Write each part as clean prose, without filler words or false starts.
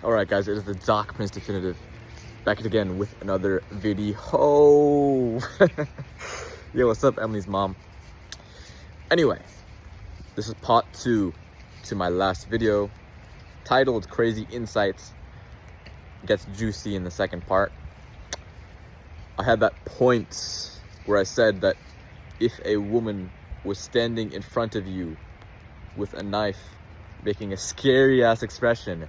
Alright guys, it is the Dark Prince Definitive. Back again with another video. Yo, what's up, Emily's mom? Anyway, this is part 2 to my last video, titled Crazy Insights. Gets juicy in the second part. I had that point where I said that if a woman was standing in front of you with a knife, making a scary ass expression,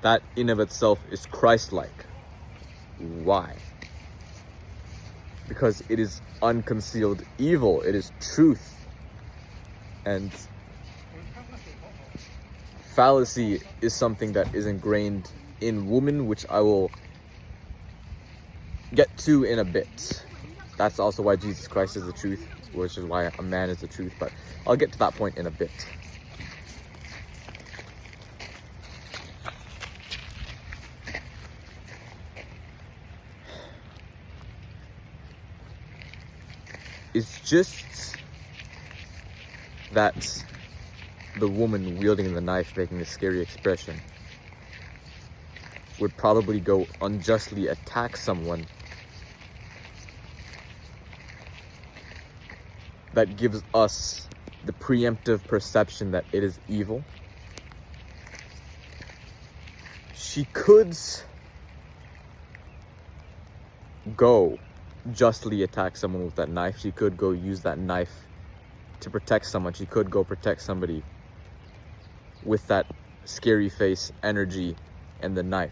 that in of itself is Christ-like. Why? Because it is unconcealed evil. It is truth. And fallacy is something that is ingrained in women, which I will get to in a bit. That's also why Jesus Christ is the truth, which is why a man is the truth, but I'll get to that point in a bit. It's just that the woman wielding the knife, making a scary expression, would probably go unjustly attack someone that gives us the preemptive perception that it is evil. She could go justly attack someone with that knife. She could go use that knife to protect someone. She could go protect somebody with that scary face energy and the knife.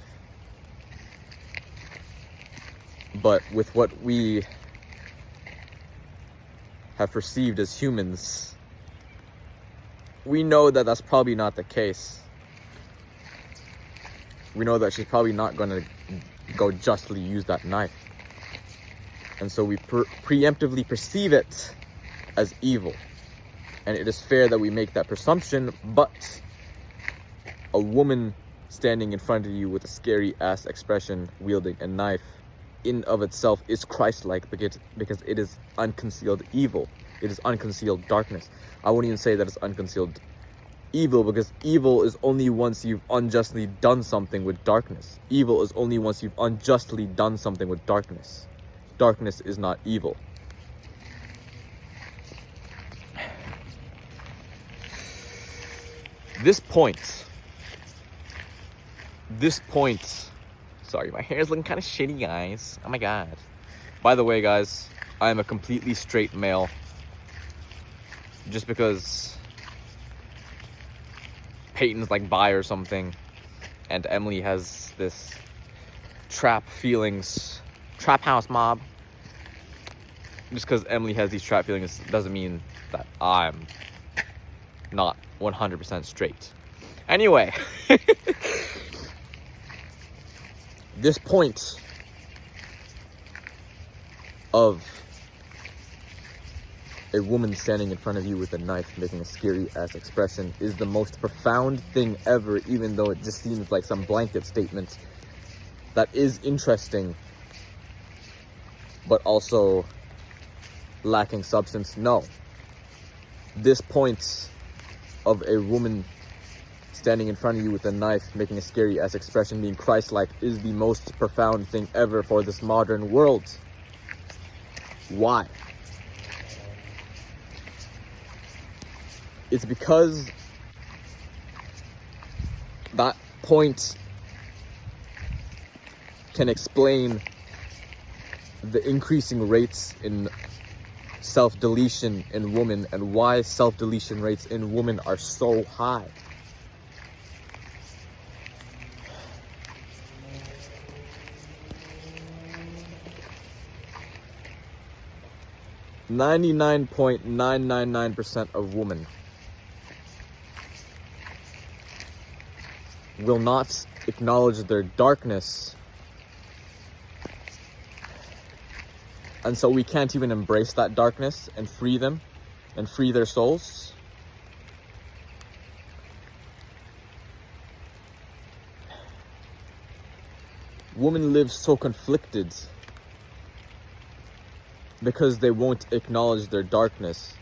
But with what we have perceived as humans, we know that that's probably not the case. We know that she's probably not going to go justly use that knife. And so we preemptively perceive it as evil. And it is fair that we make that presumption, but a woman standing in front of you with a scary ass expression, wielding a knife, in of itself is Christ-like, because it is unconcealed evil. It is unconcealed darkness. I wouldn't even say that it's unconcealed evil, because evil is only once you've unjustly done something with darkness. Evil is only once you've unjustly done something with darkness. Darkness is not evil. This point, sorry, my hair's looking kind of shitty, guys. Oh my god. By the way, guys, I am a completely straight male. Just because Peyton's like bi or something, and Emily has this trap house mob. Just because Emily has these trap feelings doesn't mean that I'm not 100% straight. Anyway, this point of a woman standing in front of you with a knife making a scary ass expression is the most profound thing ever, even though it just seems like some blanket statement that is interesting but also lacking substance. No, this point of a woman standing in front of you with a knife making a scary ass expression, being Christ-like, is the most profound thing ever for this modern world. Why? It's because that point can explain the increasing rates in self-deletion in women, and why self-deletion rates in women are so high. .999% of women will not acknowledge their darkness, and so we can't even embrace that darkness and free them and free their souls. Women live so conflicted because they won't acknowledge their darkness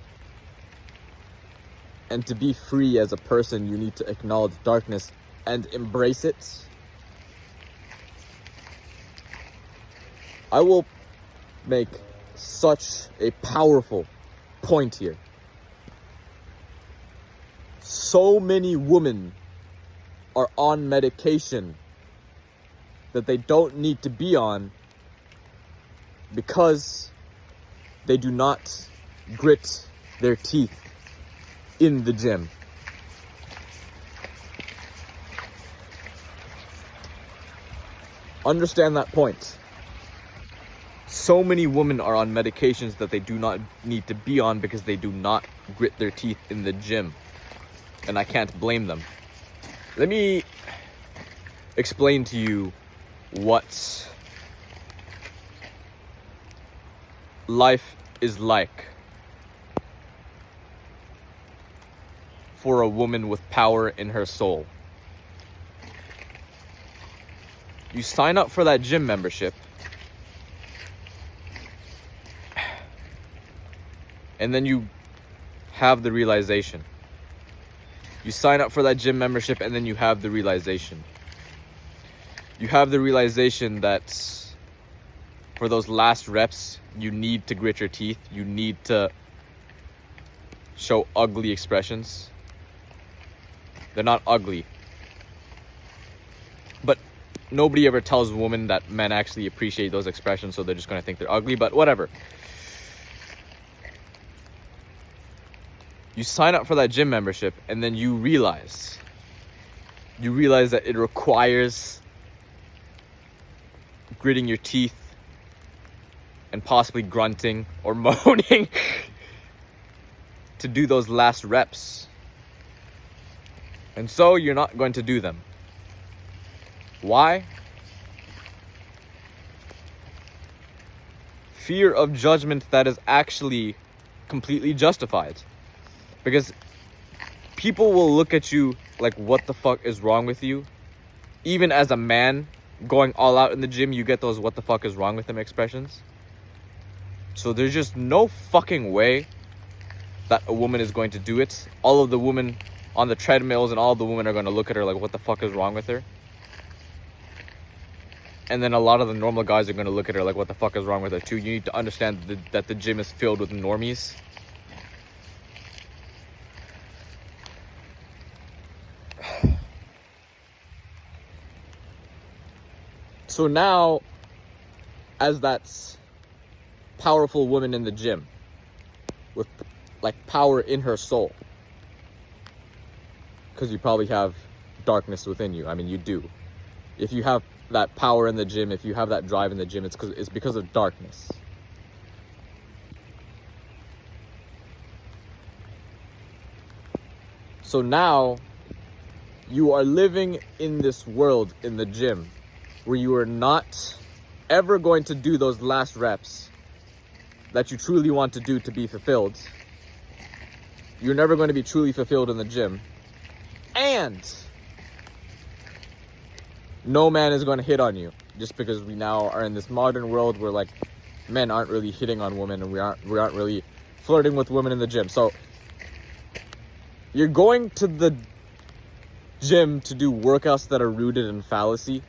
And to be free as a person, you need to acknowledge darkness and embrace it. I will make such a powerful point here. So many women are on medication that they don't need to be on because they do not grit their teeth in the gym. Understand that point. So many women are on medications that they do not need to be on because they do not grit their teeth in the gym. And I can't blame them. Let me explain to you what life is like for a woman with power in her soul. You sign up for that gym membership, and then you have the realization. You sign up for that gym membership, and then you have the realization. You have the realization that for those last reps, you need to grit your teeth. You need to show ugly expressions. They're not ugly. But nobody ever tells women that men actually appreciate those expressions, so they're just going to think they're ugly, but whatever. You sign up for that gym membership, and then you realize that it requires gritting your teeth and possibly grunting or moaning to do those last reps. And so you're not going to do them. Why? Fear of judgment that is actually completely justified. Because people will look at you like, what the fuck is wrong with you? Even as a man going all out in the gym, you get those what the fuck is wrong with him expressions. So there's just no fucking way that a woman is going to do it. All of the women on the treadmills and all of the women are going to look at her like, what the fuck is wrong with her? And then a lot of the normal guys are going to look at her like, what the fuck is wrong with her too? You need to understand that the gym is filled with normies. So now, as that powerful woman in the gym with like power in her soul, because you probably have darkness within you. I mean, you do. If you have that power in the gym, if you have that drive in the gym, it's because of darkness. So now you are living in this world in the gym where you are not ever going to do those last reps that you truly want to do to be fulfilled. You're never going to be truly fulfilled in the gym. And no man is going to hit on you, just because we now are in this modern world where like men aren't really hitting on women, and we aren't really flirting with women in the gym. So you're going to the gym to do workouts that are rooted in fallacy.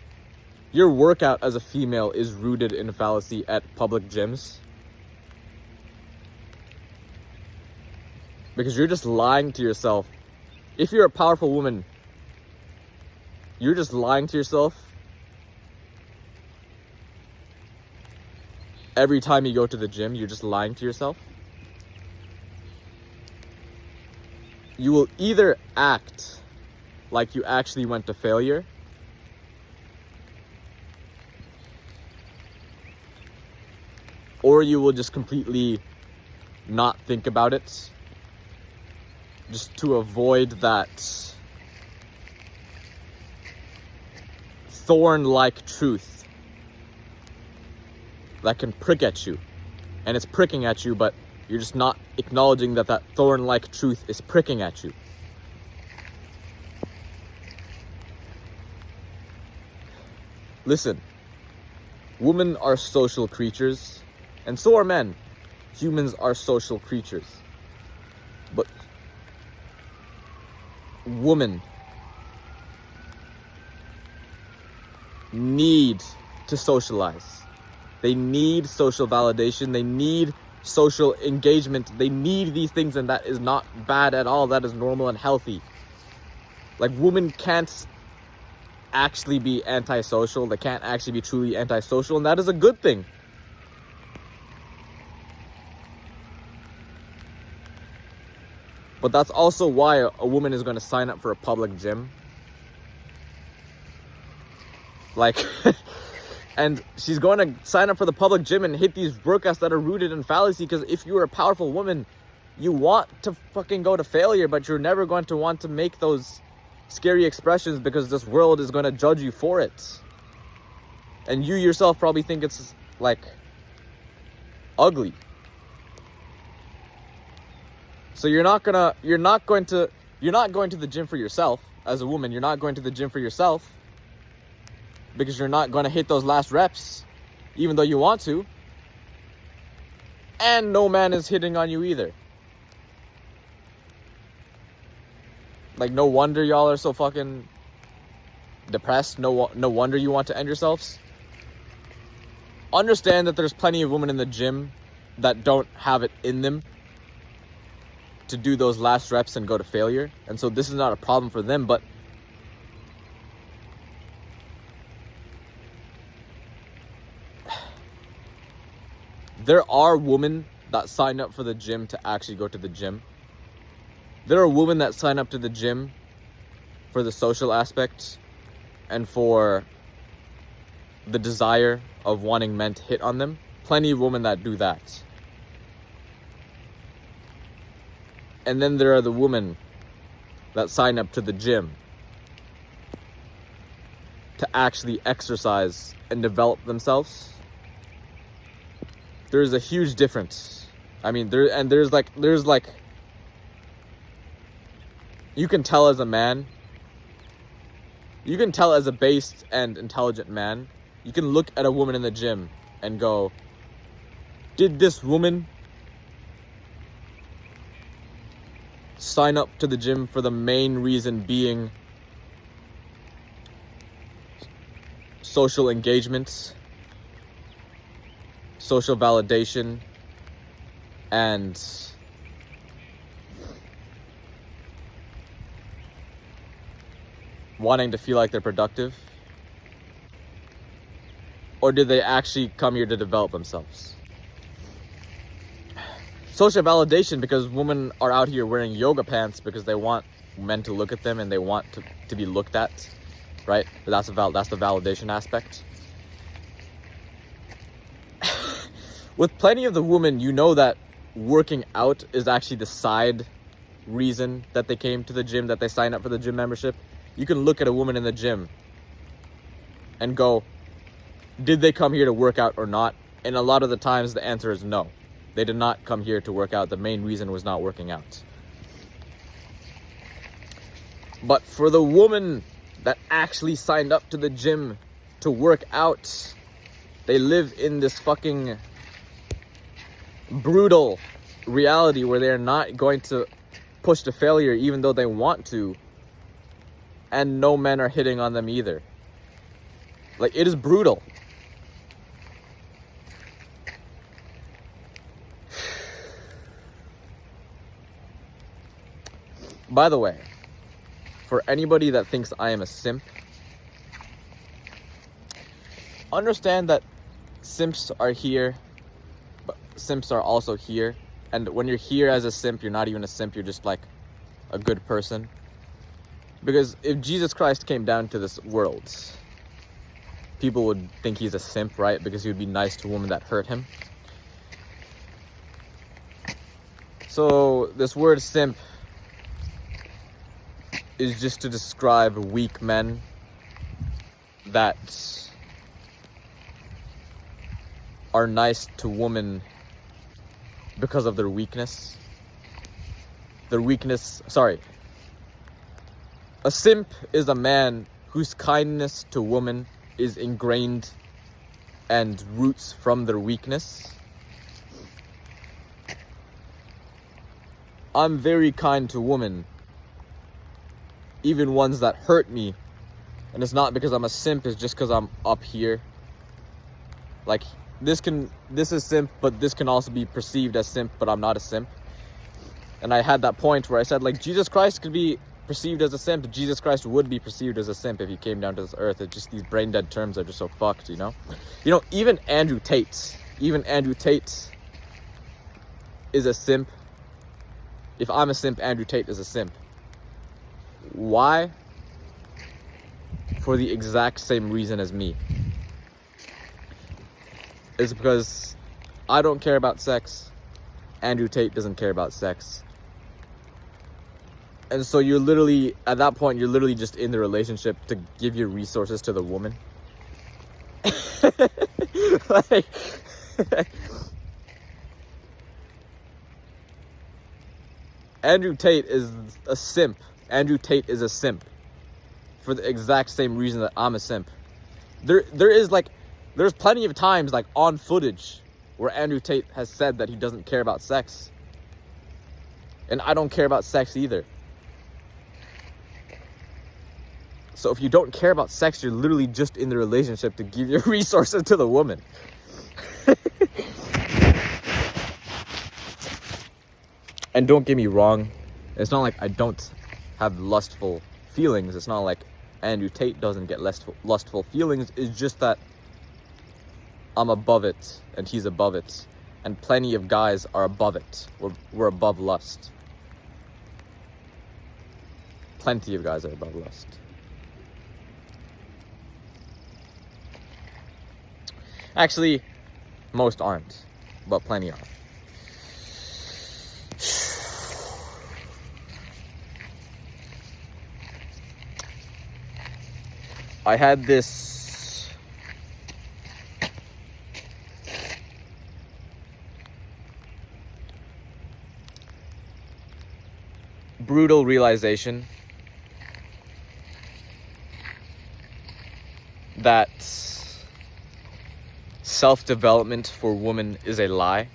Your workout as a female is rooted in fallacy at public gyms. Because you're just lying to yourself. If you're a powerful woman, you're just lying to yourself every time you go to the gym. You're just lying to yourself. You will either act like you actually went to failure, or you will just completely not think about it, just to avoid that thorn-like truth that can prick at you. And it's pricking at you, but you're just not acknowledging that thorn-like truth is pricking at you. Listen, women are social creatures, and so are men. Humans are social creatures. But women need to socialize. They need social validation. They need social engagement. They need these things, and that is not bad at all. That is normal and healthy. Like, women can't actually be antisocial. They can't actually be truly antisocial, and that is a good thing. But that's also why a woman is going to sign up for a public gym. Like, and she's going to sign up for the public gym and hit these workouts that are rooted in fallacy, because if you're a powerful woman, you want to fucking go to failure, but you're never going to want to make those scary expressions because this world is going to judge you for it. And you yourself probably think it's like ugly. So you're not going to the gym for yourself as a woman. You're not going to the gym for yourself because you're not going to hit those last reps, even though you want to. And no man is hitting on you either. Like, no wonder y'all are so fucking depressed. No wonder you want to end yourselves. Understand that there's plenty of women in the gym that don't have it in them to do those last reps and go to failure. And so this is not a problem for them, but there are women that sign up for the gym to actually go to the gym. There are women that sign up to the gym for the social aspect and for the desire of wanting men to hit on them. Plenty of women that do that. And then there are the women that sign up to the gym to actually exercise and develop themselves. There's a huge difference. I mean, there's like you can tell as a man, you can tell as a based and intelligent man, you can look at a woman in the gym and go, did this woman sign up to the gym for the main reason being social engagement, social validation, and wanting to feel like they're productive? Or did they actually come here to develop themselves? Social validation, because women are out here wearing yoga pants because they want men to look at them and they want to be looked at, right? That's the validation aspect. With plenty of the women, you know that working out is actually the side reason that they came to the gym, that they signed up for the gym membership. You can look at a woman in the gym and go, did they come here to work out or not? And a lot of the times the answer is no. They did not come here to work out. The main reason was not working out. But for the woman that actually signed up to the gym to work out, they live in this fucking brutal reality where they're not going to push to failure even though they want to. And no men are hitting on them either. Like, it is brutal. By the way, for anybody that thinks I am a simp, understand that simps are here, but simps are also here. And when you're here as a simp, you're not even a simp, you're just like a good person. Because if Jesus Christ came down to this world, people would think he's a simp, right? Because he would be nice to women that hurt him. So this word simp is just to describe weak men that are nice to women because of their weakness. A simp is a man whose kindness to women is ingrained and roots from their weakness. I'm very kind to women even ones that hurt me. And it's not because I'm a simp, it's just because I'm up here. Like, this is simp, but this can also be perceived as simp, but I'm not a simp. And I had that point where I said, like, Jesus Christ could be perceived as a simp. Jesus Christ would be perceived as a simp if he came down to this earth. It's just these brain dead terms are just so fucked, you know? You know, even Andrew Tate is a simp. If I'm a simp, Andrew Tate is a simp. Why? For the exact same reason as me. It's because I don't care about sex. Andrew Tate doesn't care about sex. And so you're literally, at that point, you're literally just in the relationship to give your resources to the woman. Like, Andrew Tate is a simp. Andrew Tate is a simp. For the exact same reason that I'm a simp. There's plenty of times, like, on footage where Andrew Tate has said that he doesn't care about sex. And I don't care about sex either. So if you don't care about sex, you're literally just in the relationship to give your resources to the woman. And don't get me wrong, it's not like I don't have lustful feelings. It's not like Andrew Tate doesn't get lustful feelings. It's just that I'm above it and he's above it. And plenty of guys are above it. We're above lust. Plenty of guys are above lust. Actually, most aren't, but plenty are. I had this brutal realization that self-development for women is a lie.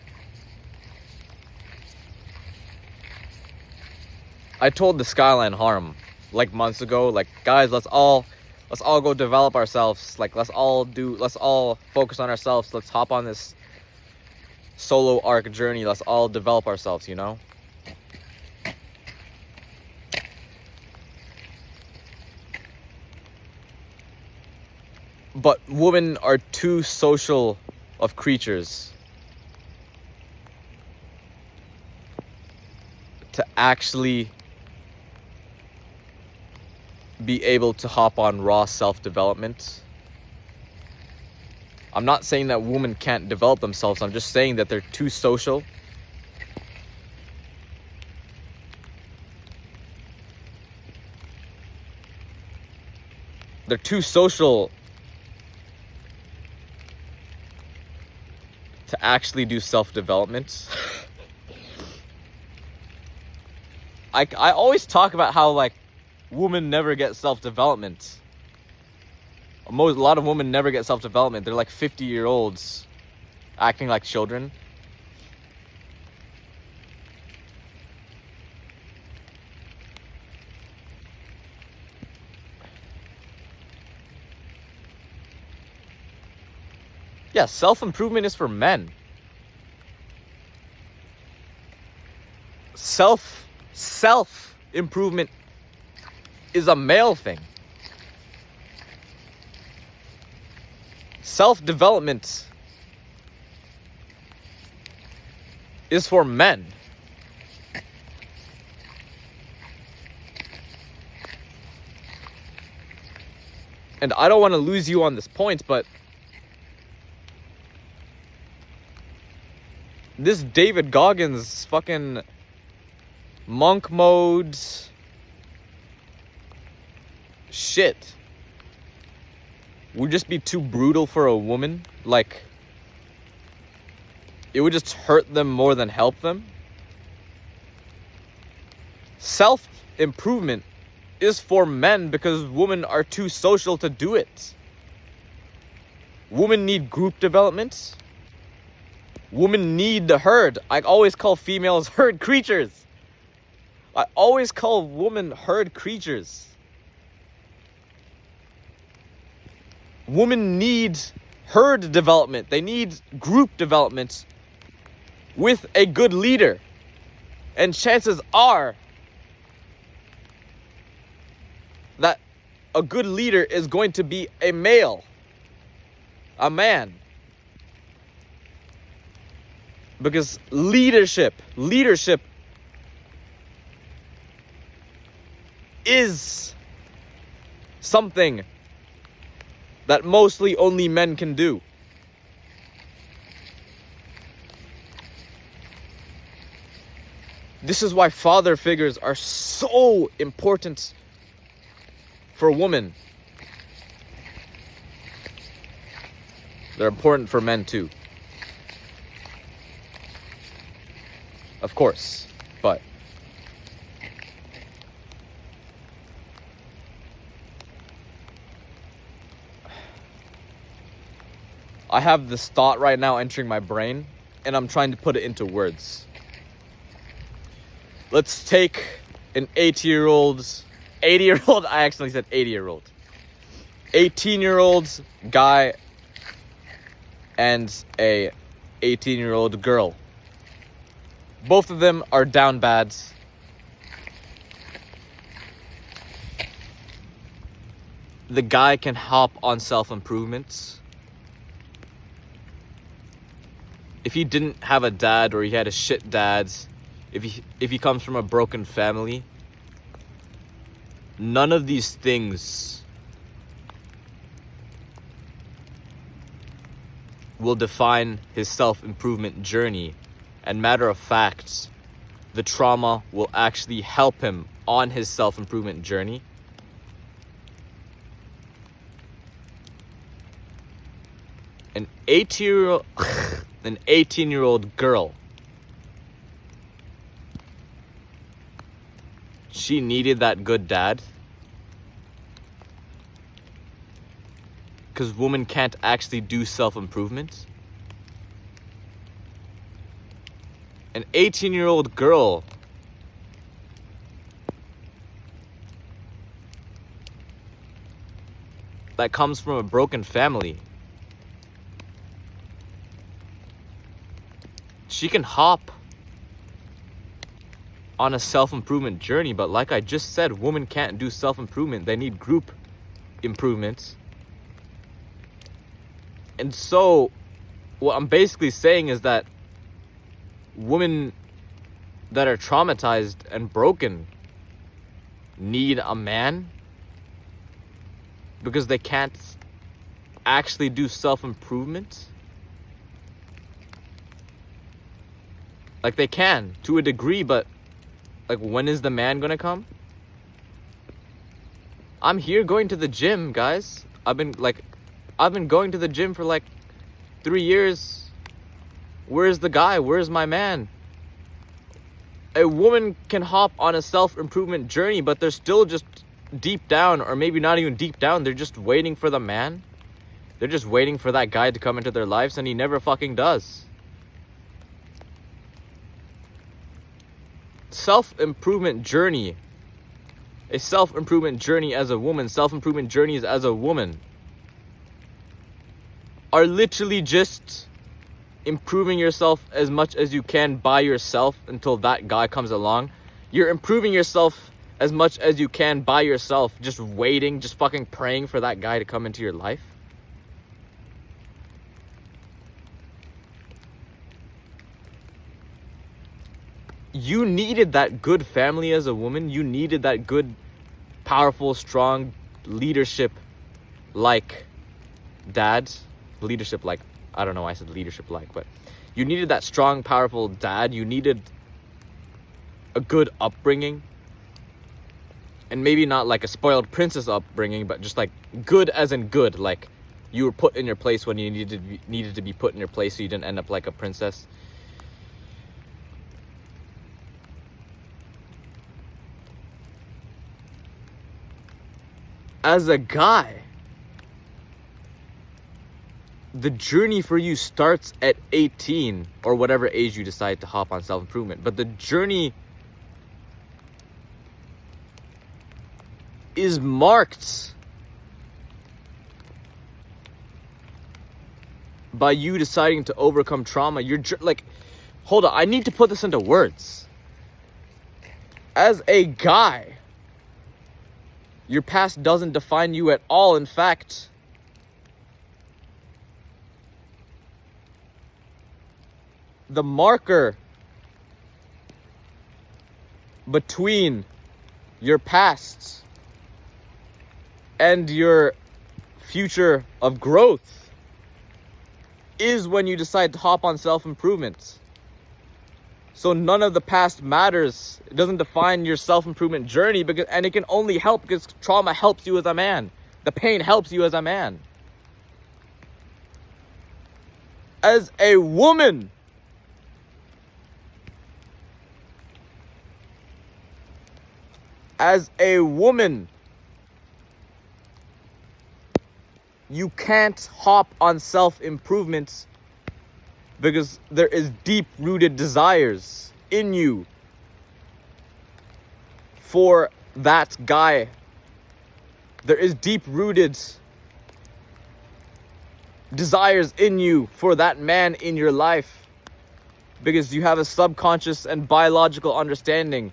I told the Skyline Harem like months ago, like, guys, let's all go develop ourselves. Like, let's all focus on ourselves. Let's hop on this solo arc journey. Let's all develop ourselves, you know? But women are too social of creatures to actually be able to hop on raw self-development. I'm not saying that women can't develop themselves. I'm just saying that they're too social. They're too social to actually do self-development. I always talk about how, like, women never get self-development. A lot of women never get self-development. They're like 50-year-olds acting like children. Yeah, self-improvement is for men. Self-improvement is a male thing. Self-development is for men. And I don't want to lose you on this point, but this David Goggins fucking monk mode shit would just be too brutal for a woman. Like, it would just hurt them more than help them. Self-improvement is for men because women are too social to do it. Women need group development. Women need the herd. I always call females herd creatures. I always call women herd creatures. Women need herd development. They need group development with a good leader. And chances are that a good leader is going to be a male, a man. Because leadership is something that mostly only men can do. This is why father figures are so important for women. They're important for men too. Of course, but I have this thought right now entering my brain, and I'm trying to put it into words. Let's take an 80-year-old, I actually said 80-year-old, 18-year-old guy and a 18-year-old girl. Both of them are down bad. The guy can hop on self-improvement. If he didn't have a dad, or he had a shit dad, if he comes from a broken family, none of these things will define his self-improvement journey. And matter of fact, the trauma will actually help him on his self-improvement journey. An 18-year-old girl, she needed that good dad. Because women can't actually do self-improvement. An 18-year-old girl that comes from a broken family, she can hop on a self-improvement journey, but like I just said, women can't do self-improvement. They need group improvement. And so what I'm basically saying is that women that are traumatized and broken need a man because they can't actually do self-improvement. Like, they can to a degree, but like, when is the man gonna come? I'm here going to the gym, guys. I've been going to the gym for like 3 years. Where's the guy? Where's my man? A woman can hop on a self-improvement journey, but they're still just deep down, or maybe not even deep down, they're just waiting for the man. They're just waiting for that guy to come into their lives, and he never fucking does. Self-improvement journey. A self-improvement journey as a woman, self-improvement journeys as a woman are literally just improving yourself as much as you can by yourself until that guy comes along. You're improving yourself as much as you can by yourself, just waiting, just fucking praying for that guy to come into your life. You needed that good family as a woman. You needed that good, powerful, strong leadership like dad. Leadership like, I don't know why I said leadership like, but you needed that strong, powerful dad. You needed a good upbringing. And maybe not like a spoiled princess upbringing, but just like good as in good. Like, you were put in your place when you needed to be put in your place, so you didn't end up like a princess. As a guy, the journey for you starts at 18 or whatever age you decide to hop on self-improvement. But the journey is marked by you deciding to overcome trauma, you're like, hold on, I need to put this into words. As a guy, your past doesn't define you at all. In fact, the marker between your past and your future of growth is when you decide to hop on self-improvement. So none of the past matters. It doesn't define your self-improvement journey, and it can only help because trauma helps you as a man. The pain helps you as a man. As a woman, you can't hop on self-improvement because there is deep-rooted desires in you for that guy. There is deep-rooted desires in you for that man in your life because you have a subconscious and biological understanding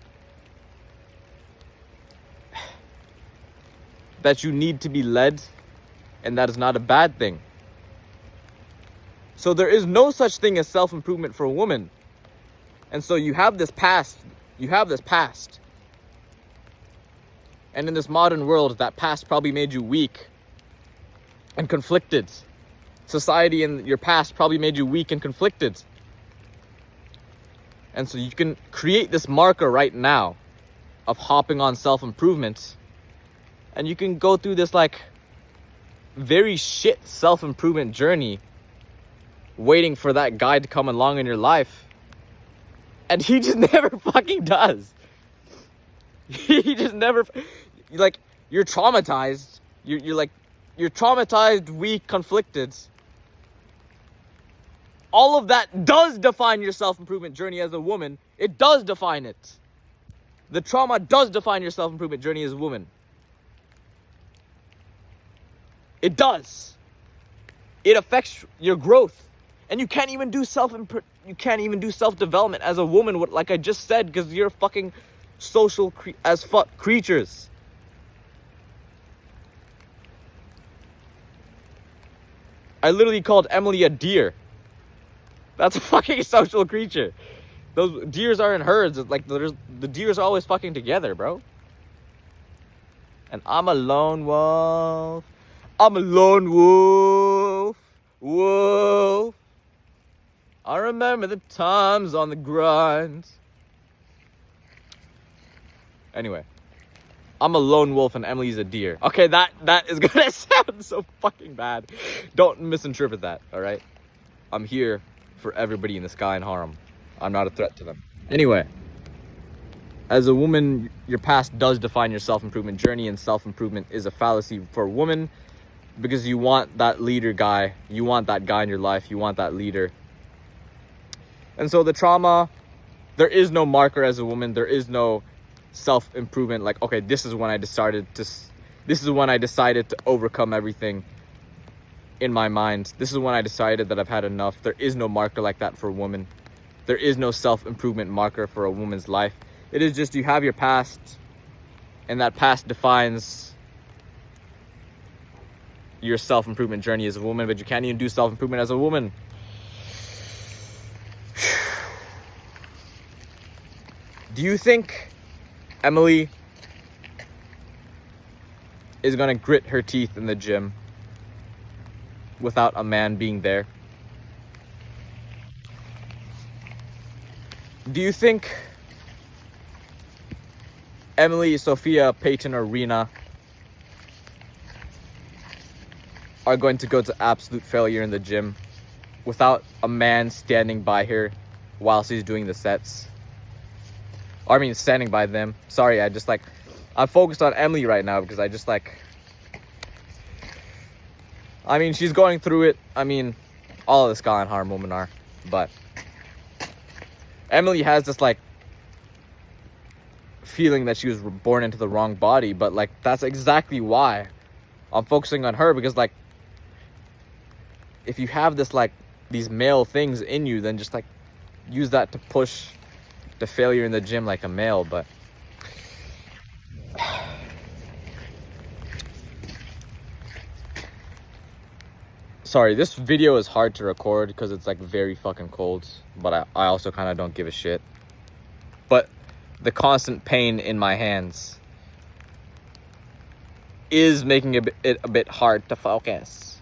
that you need to be led, and that is not a bad thing. So there is no such thing as self-improvement for a woman. And so you have this past. And in this modern world, that past probably made you weak and conflicted. Society in your past probably made you weak and conflicted. And so you can create this marker right now of hopping on self-improvement. And you can go through this like very shit self-improvement journey waiting for that guy to come along in your life, and he just never fucking does. He just never, like, you're traumatized. You're traumatized, weak, conflicted. All of that does define your self-improvement journey as a woman. It does define it. The trauma does define your self-improvement journey as a woman. It does. It affects your growth. And you can't even do self-development as a woman, like I just said, because you're fucking social as fuck creatures. I literally called Emily a deer. That's a fucking social creature. Those deers are in herds. It's like the deers are always fucking together, bro. And I'm a lone wolf. I'm a lone wolf. Wolf. I remember the times on the grind. Anyway, I'm a lone wolf and Emily's a deer. Okay, that is gonna sound so fucking bad. Don't misinterpret that, alright? I'm here for everybody in the sky and harem. I'm not a threat to them. Anyway, as a woman, your past does define your self-improvement journey, and self-improvement is a fallacy for a woman because you want that leader guy. You want that guy in your life. You want that leader. And so the trauma, there is no marker as a woman. There is no self-improvement. Like, okay, this is when I decided to overcome everything in my mind. This is when I decided that I've had enough. There is no marker like that for a woman. There is no self-improvement marker for a woman's life. It is just you have your past, and that past defines your self-improvement journey as a woman, but you can't even do self-improvement as a woman. Do you think Emily is gonna grit her teeth in the gym without a man being there? Do you think Emily, Sophia, Peyton, or Rena are going to go to absolute failure in the gym without a man standing by her while she's doing the sets? I mean, standing by them. Sorry, I'm focused on Emily right now because I mean, she's going through it. I mean, all of the Sky and Harm women are, but Emily has this feeling that she was born into the wrong body, but that's exactly why I'm focusing on her, because if you have this, like, these male things in you, then just, like, use that to push to failure in the gym like a male. But sorry, this video is hard to record because it's, like, very fucking cold, but I also kind of don't give a shit. But the constant pain in my hands is making it a bit hard to focus.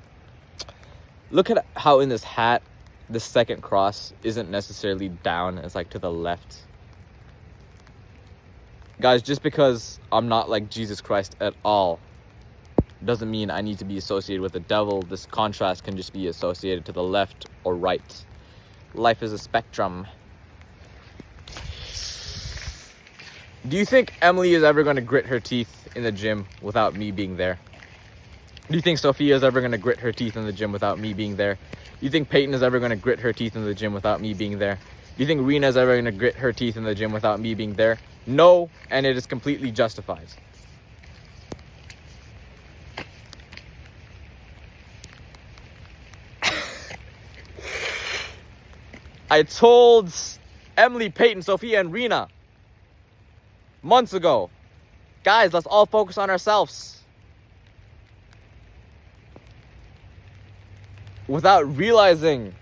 Look at how in this hat, the second cross isn't necessarily down, it's like to the left. Guys, just because I'm not like Jesus Christ at all doesn't mean I need to be associated with the devil. This contrast can just be associated to the left or right. Life is a spectrum. Do you think Emily is ever going to grit her teeth in the gym without me being there? Do you think Sophia is ever going to grit her teeth in the gym without me being there? Do you think Peyton is ever going to grit her teeth in the gym without me being there? Do you think Rena is ever going to grit her teeth in the gym without me being there? No, and it is completely justified. I told Emily, Peyton, Sophia, and Rena months ago, guys, let's all focus on ourselves. Without realizing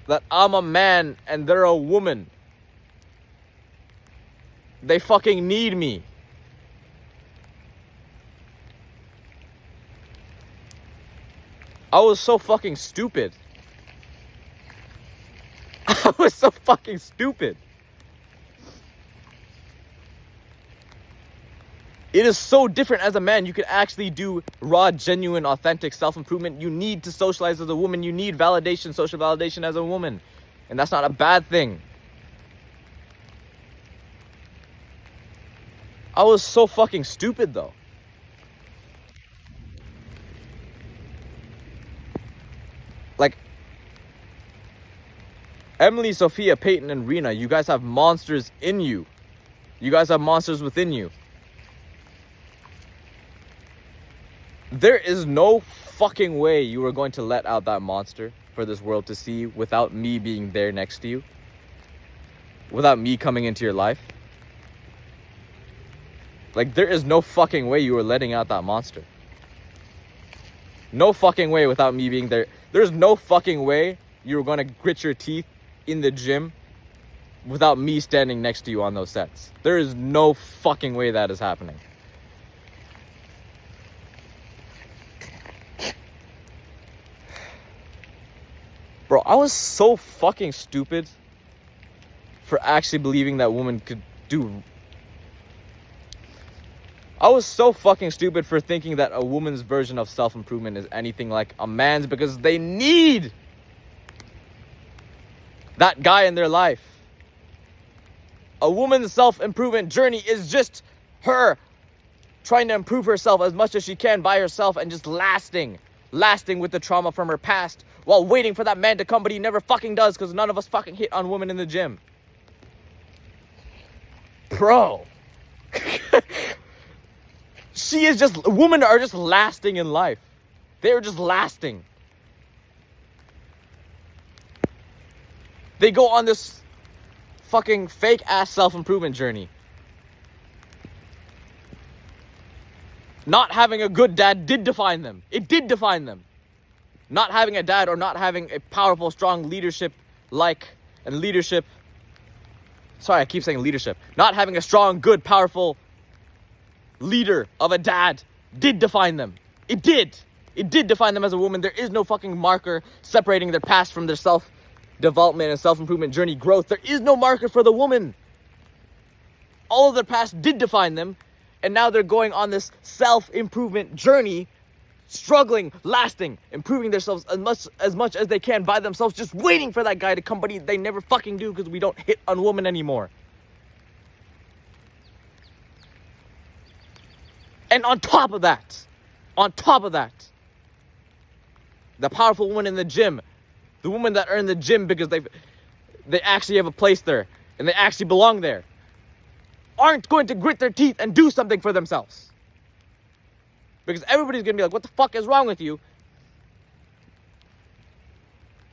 that I'm a man and they're a woman. They fucking need me. I was so fucking stupid. I was so fucking stupid. It is so different as a man. You can actually do raw, genuine, authentic self-improvement. You need to socialize as a woman. You need validation, social validation as a woman. And that's not a bad thing. I was so fucking stupid though. Like, Emily, Sophia, Peyton, and Rena, you guys have monsters in you. You guys have monsters within you. There is no fucking way you are going to let out that monster for this world to see without me being there next to you. Without me coming into your life. Like, there is no fucking way you are letting out that monster. No fucking way without me being there. There's no fucking way you're going to grit your teeth in the gym without me standing next to you on those sets. There is no fucking way that is happening. Bro, I was so fucking stupid for actually believing that women could do... I was so fucking stupid for thinking that a woman's version of self-improvement is anything like a man's, because they need that guy in their life. A woman's self-improvement journey is just her trying to improve herself as much as she can by herself and just lasting with the trauma from her past while waiting for that man to come, but he never fucking does because none of us fucking hit on women in the gym. Bro. Women are just lasting in life. They're just lasting. They go on this fucking fake ass self-improvement journey. Not having a good dad did define them. It did define them. Not having a dad or not having a powerful, strong leadership. Sorry, I keep saying leadership. Not having a strong, good, powerful leader of a dad did define them. It did. It did define them as a woman. There is no fucking marker separating their past from their self-development and self-improvement journey growth. There is no marker for the woman. All of their past did define them. And now they're going on this self-improvement journey, struggling, lasting, improving themselves as much as they can by themselves, just waiting for that guy to come, but they never fucking do because we don't hit on women anymore. And on top of that, the powerful woman in the gym, the women that are in the gym because they actually have a place there and they actually belong there, aren't going to grit their teeth and do something for themselves. Because everybody's going to be like, what the fuck is wrong with you?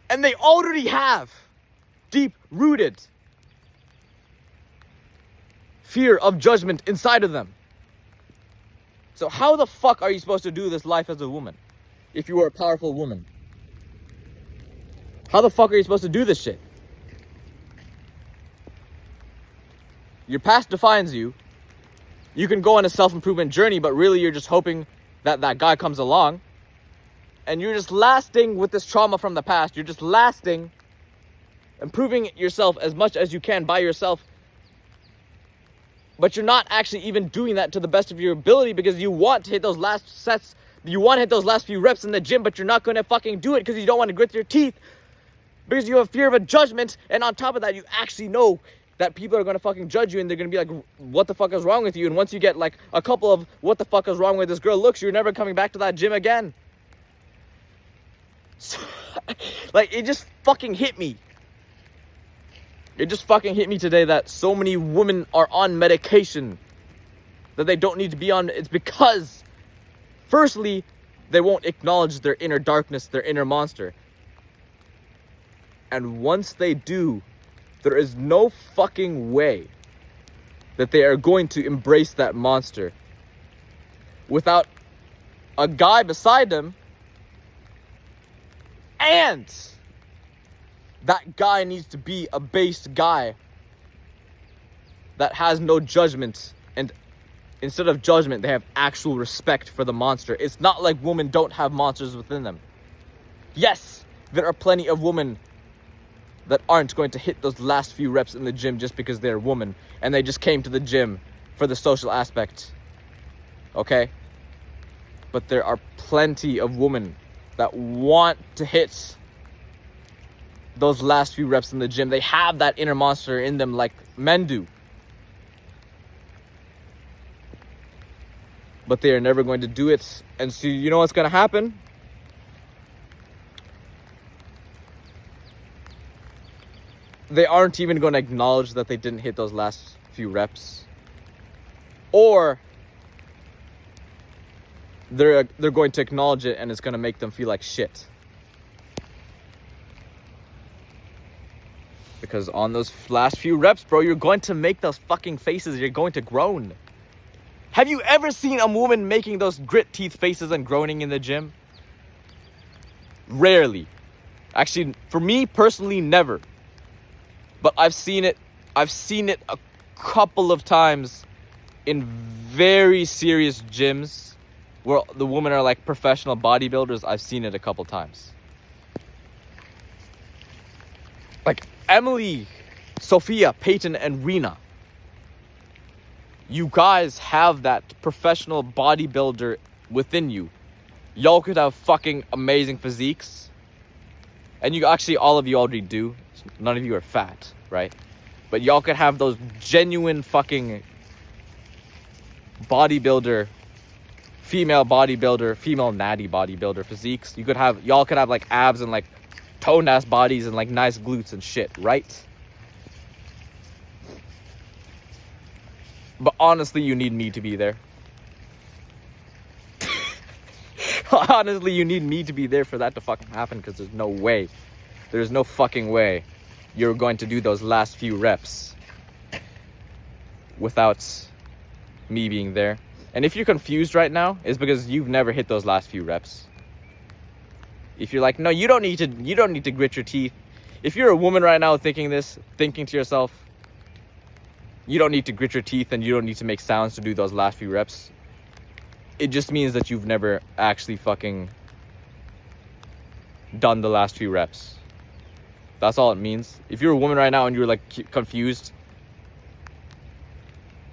And they already have deep-rooted fear of judgment inside of them. So how the fuck are you supposed to do this life as a woman? If you were a powerful woman. How the fuck are you supposed to do this shit? Your past defines you. You can go on a self-improvement journey, but really you're just hoping that that guy comes along. And you're just lasting with this trauma from the past. You're just lasting, improving yourself as much as you can by yourself. But you're not actually even doing that to the best of your ability because you want to hit those last sets. You want to hit those last few reps in the gym, but you're not going to fucking do it because you don't want to grit your teeth. Because you have fear of a judgment. And on top of that, you actually know that people are going to fucking judge you and they're going to be like, what the fuck is wrong with you? And once you get like a couple of what the fuck is wrong with this girl looks, you're never coming back to that gym again. So, like, it just fucking hit me. It just fucking hit me today that so many women are on medication that they don't need to be on. It's because, firstly, they won't acknowledge their inner darkness, their inner monster. And once they do, there is no fucking way that they are going to embrace that monster without a guy beside them. And that guy needs to be a based guy that has no judgment. And instead of judgment, they have actual respect for the monster. It's not like women don't have monsters within them. Yes, there are plenty of women that aren't going to hit those last few reps in the gym just because they're a woman and they just came to the gym for the social aspect. Okay? But there are plenty of women that want to hit those last few reps in the gym. They have that inner monster in them like men do. But they are never going to do it. And so you know what's going to happen? They aren't even going to acknowledge that they didn't hit those last few reps. Or they're going to acknowledge it and it's going to make them feel like shit. Because on those last few reps, bro, you're going to make those fucking faces. You're going to groan. Have you ever seen a woman making those grit teeth faces and groaning in the gym? Rarely. Actually, for me personally, never. But I've seen it a couple of times in very serious gyms where the women are like professional bodybuilders. I've seen it a couple times. Like Emily, Sophia, Peyton, and Rena. You guys have that professional bodybuilder within you. Y'all could have fucking amazing physiques. And you actually, all of you already do. None of you are fat, right? But y'all could have those genuine fucking bodybuilder, female natty bodybuilder physiques. Y'all could have like abs and like toned ass bodies and like nice glutes and shit, right? But honestly, you need me to be there. Honestly, you need me to be there for that to fucking happen, because there's no way. There's no fucking way you're going to do those last few reps without me being there. And if you're confused right now, it's because you've never hit those last few reps. If you're like, no, you don't need to grit your teeth. If you're a woman right now thinking to yourself, you don't need to grit your teeth and you don't need to make sounds to do those last few reps, it just means that you've never actually fucking done the last few reps. That's all it means. If you're a woman right now and you're like confused,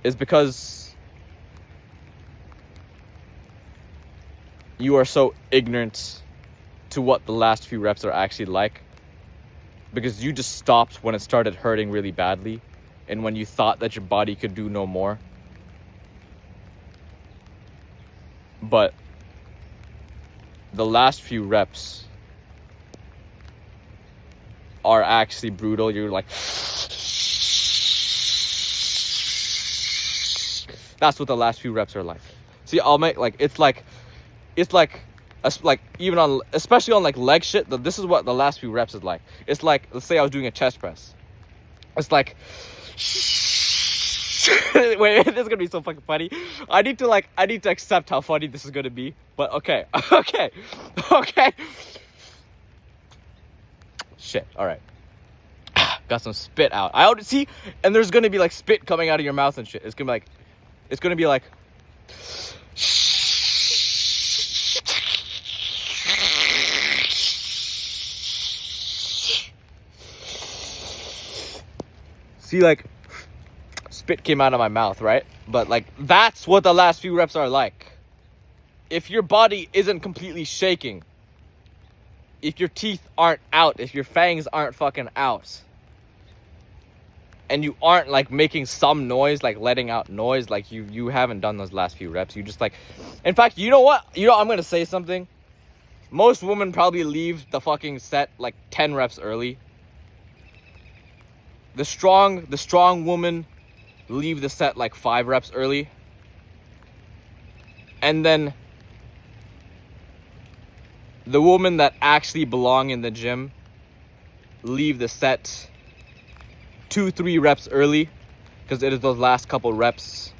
it's because you are so ignorant to what the last few reps are actually like. Because you just stopped when it started hurting really badly and when you thought that your body could do no more. But the last few reps are actually brutal. You're like, that's what the last few reps are like. See, it's like like even on, especially on like leg shit, this is what the last few reps is like. It's like, let's say I was doing a chest press. It's like, wait, this is gonna be so fucking funny. I need to accept how funny this is gonna be. But okay, okay. Shit. All right. Got some spit out. I already see, and there's gonna be like spit coming out of your mouth and shit. It's gonna be like. See, like, spit came out of my mouth, right? But like, that's what the last few reps are like. If your body isn't completely shaking, if your teeth aren't out, if your fangs aren't fucking out, and you aren't like making some noise, like letting out noise, like you haven't done those last few reps. You just like, in fact, you know what? I'm gonna say something. Most women probably leave the fucking set like 10 reps early. The strong woman leave the set like 5 reps early. And then the women that actually belong in the gym leave the set 2-3 reps early, because it is those last couple reps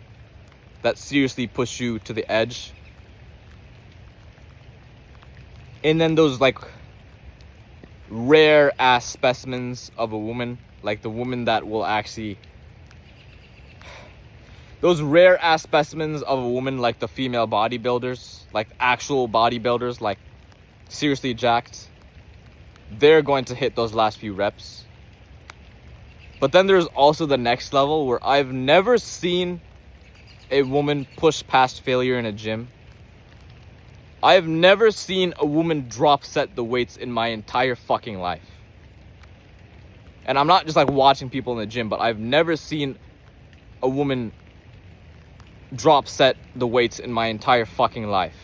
that seriously push you to the edge. And then those like rare ass specimens of a woman, like the woman that will actually, those rare ass specimens of a woman, like the female bodybuilders, like actual bodybuilders, like seriously jacked, they're going to hit those last few reps. But then there's also the next level where I've never seen a woman push past failure in a gym. I've never seen a woman drop set the weights in my entire fucking life. And I'm not just like watching people in the gym, but I've never seen a woman drop set the weights in my entire fucking life.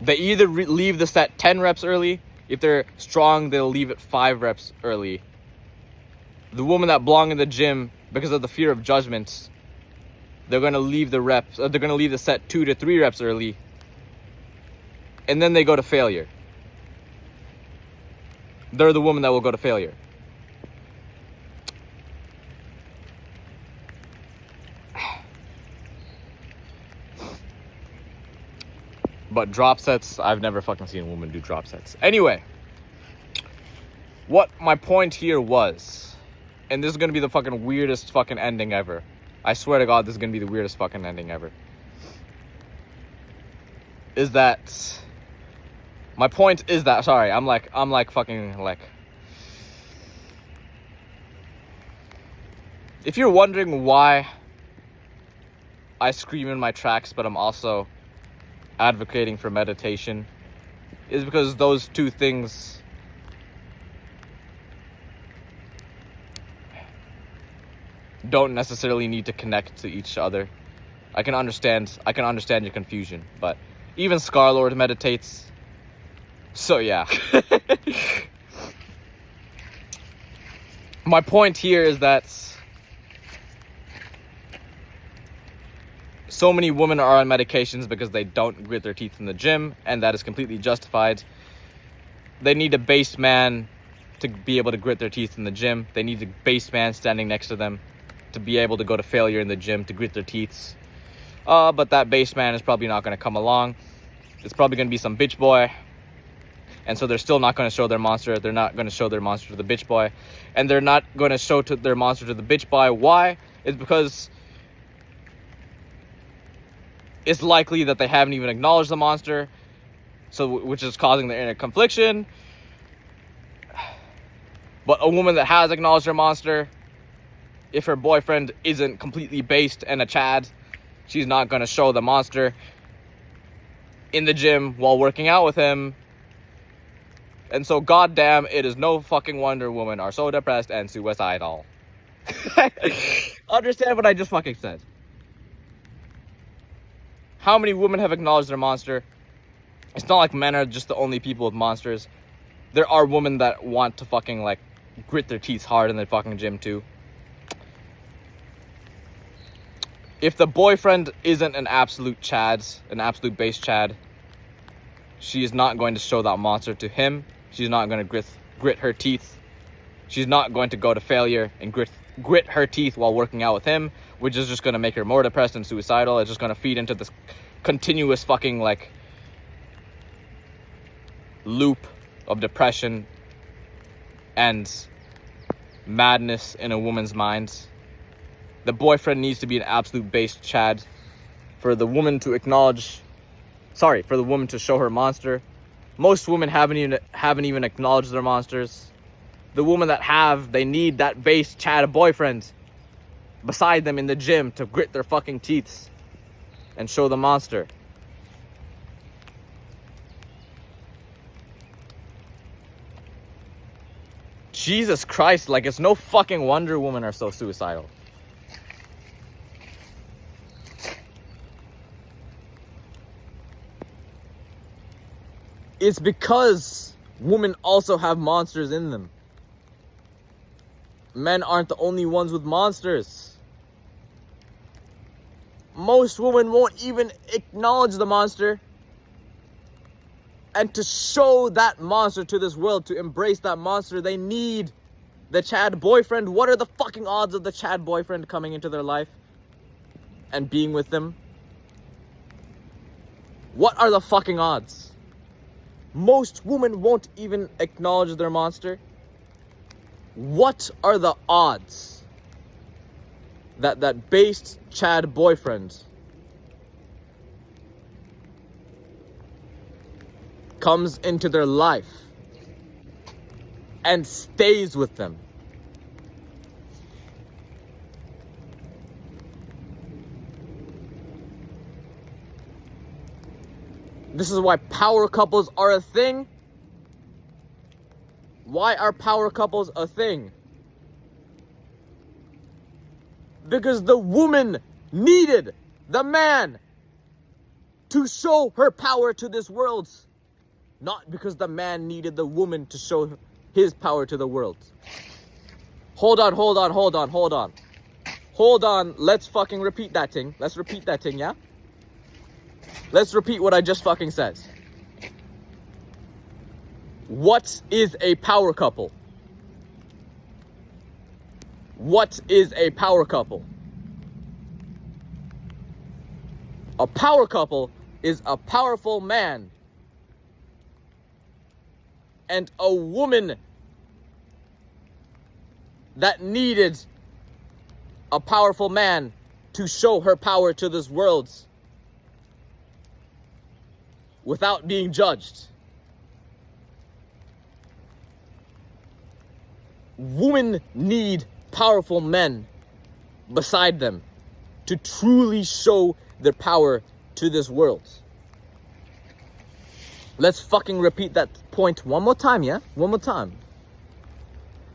They either leave the set 10 reps early. If they're strong, they'll leave it 5 reps early. The women that belong in the gym, because of the fear of judgment, they're going to leave the reps, they're going to leave the set 2 to 3 reps early. And then they go to failure. They're the woman that will go to failure. But drop sets, I've never fucking seen a woman do drop sets. Anyway, what my point here was, and this is going to be the fucking weirdest fucking ending ever. I swear to God, this is going to be the weirdest fucking ending ever. Is that, my point is that, sorry, I'm like fucking like, if you're wondering why I scream in my tracks, but I'm also advocating for meditation, is because those two things don't necessarily need to connect to each other. I can understand your confusion, but even Scarlord meditates. So yeah. My point here is that so many women are on medications because they don't grit their teeth in the gym, and that is completely justified. They need a base man to be able to grit their teeth in the gym. They need a base man standing next to them to be able to go to failure in the gym to grit their teeth. But that base man is probably not going to come along. It's probably going to be some bitch boy. And so they're still not going to show their monster. They're not going to show their monster to the bitch boy. And they're not going to show their monster to the bitch boy. Why? It's because it's likely that they haven't even acknowledged the monster, so which is causing the inner confliction. But a woman that has acknowledged her monster, if her boyfriend isn't completely based and a Chad, she's not going to show the monster in the gym while working out with him. And so, goddamn, it is no fucking wonder women are so depressed and suicidal. Understand what I just fucking said. How many women have acknowledged their monster? It's not like men are just the only people with monsters. There are women that want to fucking like grit their teeth hard in the fucking gym too. If the boyfriend isn't an absolute Chad, an absolute base Chad, she is not going to show that monster to him. She's not going to grit her teeth. She's not going to go to failure and grit her teeth while working out with him, which is just going to make her more depressed and suicidal. It's just going to feed into this continuous fucking like loop of depression and madness in a woman's mind. The boyfriend needs to be an absolute base Chad for the woman to for the woman to show her monster. Most women haven't even acknowledged their monsters. The women that have, they need that base Chad boyfriend beside them in the gym to grit their fucking teeth and show the monster. Jesus Christ, like it's no fucking wonder women are so suicidal. It's because women also have monsters in them. Men aren't the only ones with monsters. Most women won't even acknowledge the monster. And to show that monster to this world, to embrace that monster, they need the Chad boyfriend. What are the fucking odds of the Chad boyfriend coming into their life and being with them? What are the fucking odds? Most women won't even acknowledge their monster. What are the odds that that based Chad boyfriend comes into their life and stays with them? This is why power couples are a thing. Why are power couples a thing? Because the woman needed the man to show her power to this world. Not because the man needed the woman to show his power to the world. Hold on. Let's fucking repeat that thing. Let's repeat that thing, yeah? Let's repeat what I just fucking said. What is a power couple? What is a power couple? A power couple is a powerful man and a woman that needed a powerful man to show her power to this world without being judged. Women need powerful men beside them to truly show their power to this world. Let's fucking repeat that point one more time, yeah? One more time.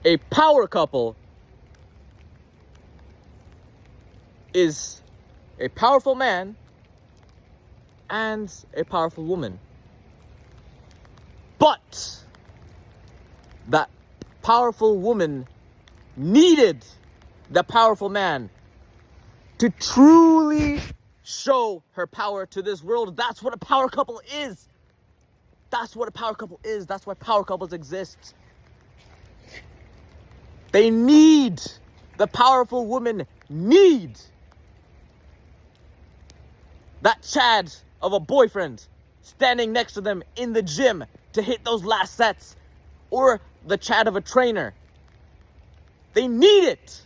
A power couple is a powerful man and a powerful woman. But that powerful woman needed the powerful man to truly show her power to this world. That's what a power couple is. That's what a power couple is. That's why power couples exist. They need, the powerful women need that Chad of a boyfriend standing next to them in the gym to hit those last sets, or the Chad of a trainer. They need it.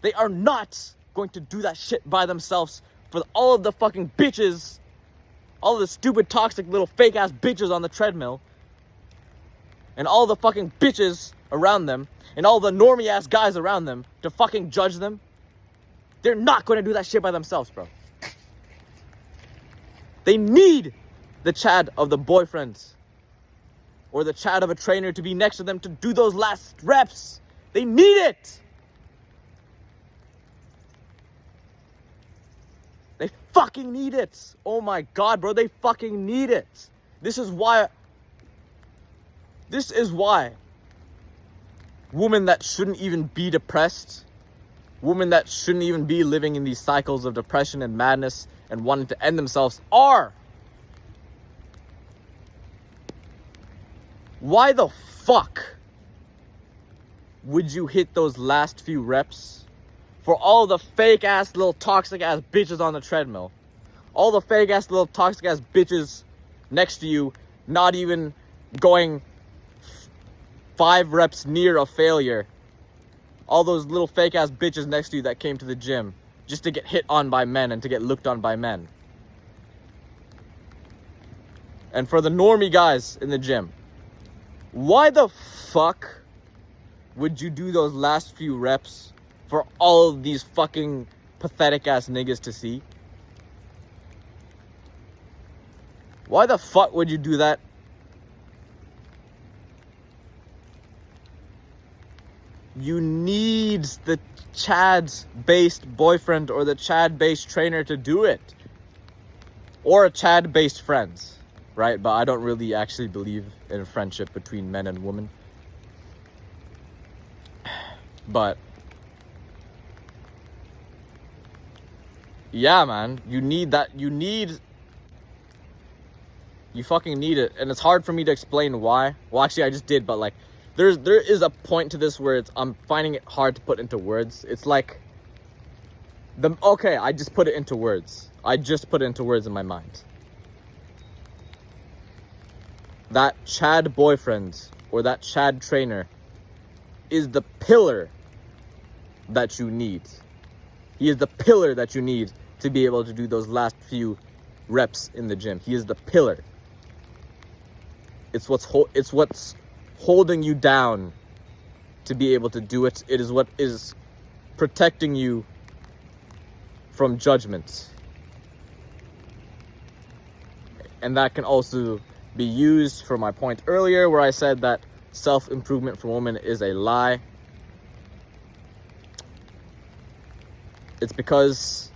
They are not going to do that shit by themselves for all of the fucking bitches, all of the stupid, toxic, little fake-ass bitches on the treadmill, and all the fucking bitches around them, and all the normie-ass guys around them to fucking judge them. They're not going to do that shit by themselves, bro. They need the Chad of the boyfriends or the Chad of a trainer to be next to them to do those last reps. They need it. They fucking need it. Oh my God, bro. They fucking need it. This is why women that shouldn't even be depressed women that shouldn't even be living in these cycles of depression and madness and wanting to end themselves are. Why the fuck would you hit those last few reps for all the fake ass little toxic ass bitches on the treadmill? All the fake ass little toxic ass bitches next to you, not even going 5 reps near a failure. All those little fake ass bitches next to you that came to the gym just to get hit on by men and to get looked on by men. And for the normie guys in the gym, why the fuck would you do those last few reps for all of these fucking pathetic ass niggas to see? Why the fuck would you do that? You need the Chad-based boyfriend or the Chad-based trainer to do it. Or a Chad-based friends, right? But I don't really actually believe in friendship between men and women. But yeah, man, you need that. You fucking need it. And it's hard for me to explain why. Well, actually, I just did, but like, there is a point to this where I'm finding it hard to put into words. It's like, okay, I just put it into words. I just put it into words in my mind. That Chad boyfriend or that Chad trainer is the pillar that you need. He is the pillar that you need to be able to do those last few reps in the gym. He is the pillar. It's what's holding you down to be able to do it. It is what is protecting you from judgment. And that can also be used for my point earlier where I said that self-improvement for women is a lie. It's because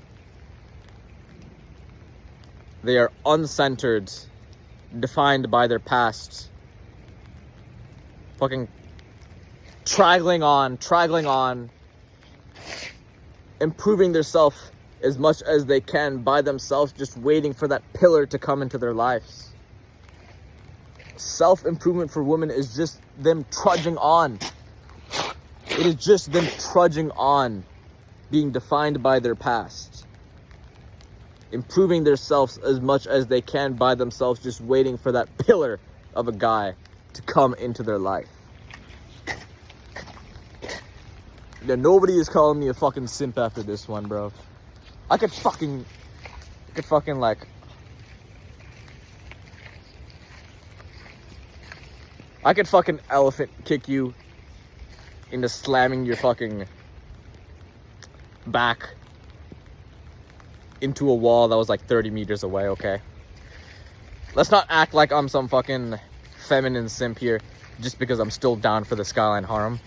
they are uncentered, defined by their past, fucking traggling on, improving themselves as much as they can by themselves, just waiting for that pillar to come into their lives. Self-improvement for women is just them trudging on. It is just them trudging on, being defined by their past, improving themselves as much as they can by themselves, just waiting for that pillar of a guy to come into their life. Yeah, nobody is calling me a fucking simp after this one, bro. I could fucking like, I could fucking elephant kick you into slamming your fucking back into a wall that was like 30 meters away, okay? Let's not act like I'm some fucking feminine simp here just because I'm still down for the Skyline harem.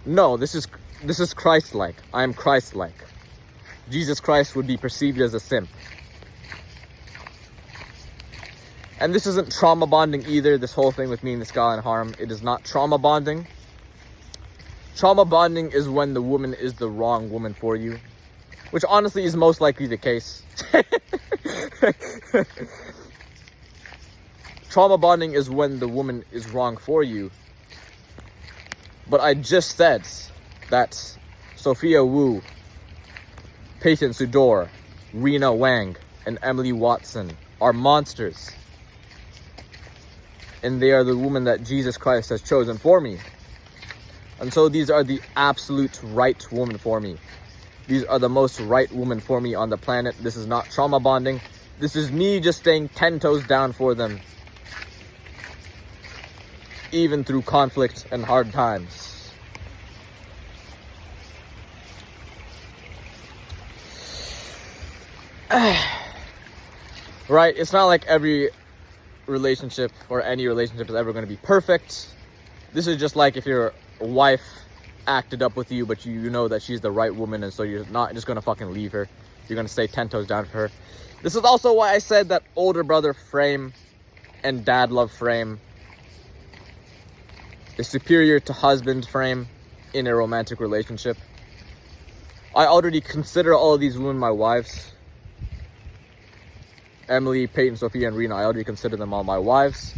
No, this is Christ-like. I am Christ-like. Jesus Christ would be perceived as a simp. And this isn't trauma bonding either, this whole thing with me and the Skyline harem. It is not trauma bonding. Trauma bonding is when the woman is the wrong woman for you, which honestly is most likely the case. Trauma bonding is when the woman is wrong for you. But I just said that Sophia Wu, Peyton Sudor, Rena Wang, and Emily Watson are monsters. And they are the woman that Jesus Christ has chosen for me. And so these are the absolute right woman for me. These are the most right woman for me on the planet. This is not trauma bonding. This is me just staying 10 toes down for them, even through conflict and hard times. Right? It's not like every relationship or any relationship is ever going to be perfect. This is just like if your wife acted up with you, but you know that she's the right woman, and so you're not just going to fucking leave her. You're going to stay 10 toes down for her. This is also why I said that older brother frame and dad love frame is superior to husband frame in a romantic relationship. I already consider all of these women my wives. Emily, Peyton, Sophia, and Rena, I already consider them all my wives.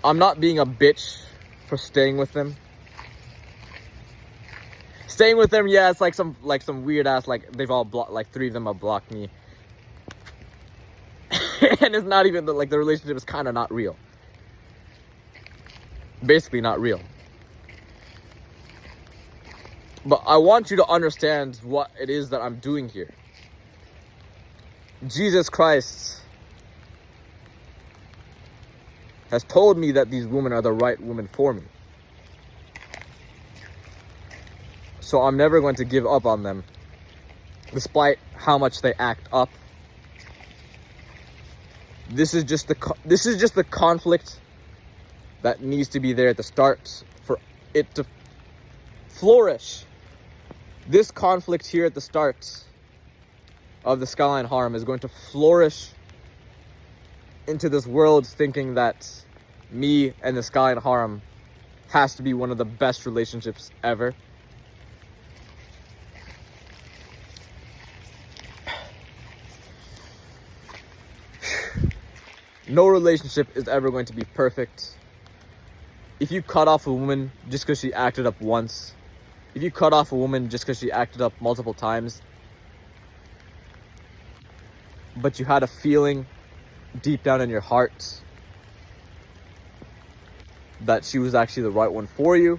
I'm not being a bitch for staying with them. Staying with them, yeah, it's like some weird ass, like they've all like 3 of them have blocked me. And it's not even, like the relationship is kind of not real. Basically not real. But I want you to understand what it is that I'm doing here. Jesus Christ has told me that these women are the right women for me. So I'm never going to give up on them, despite how much they act up. This is just the conflict that needs to be there at the start for it to flourish. This conflict here at the start of the Skyline Harem is going to flourish into this world thinking that me and the Skyline Harem has to be one of the best relationships ever. No relationship is ever going to be perfect. If you cut off a woman just because she acted up once, if you cut off a woman just because she acted up multiple times, but you had a feeling deep down in your heart that she was actually the right one for you,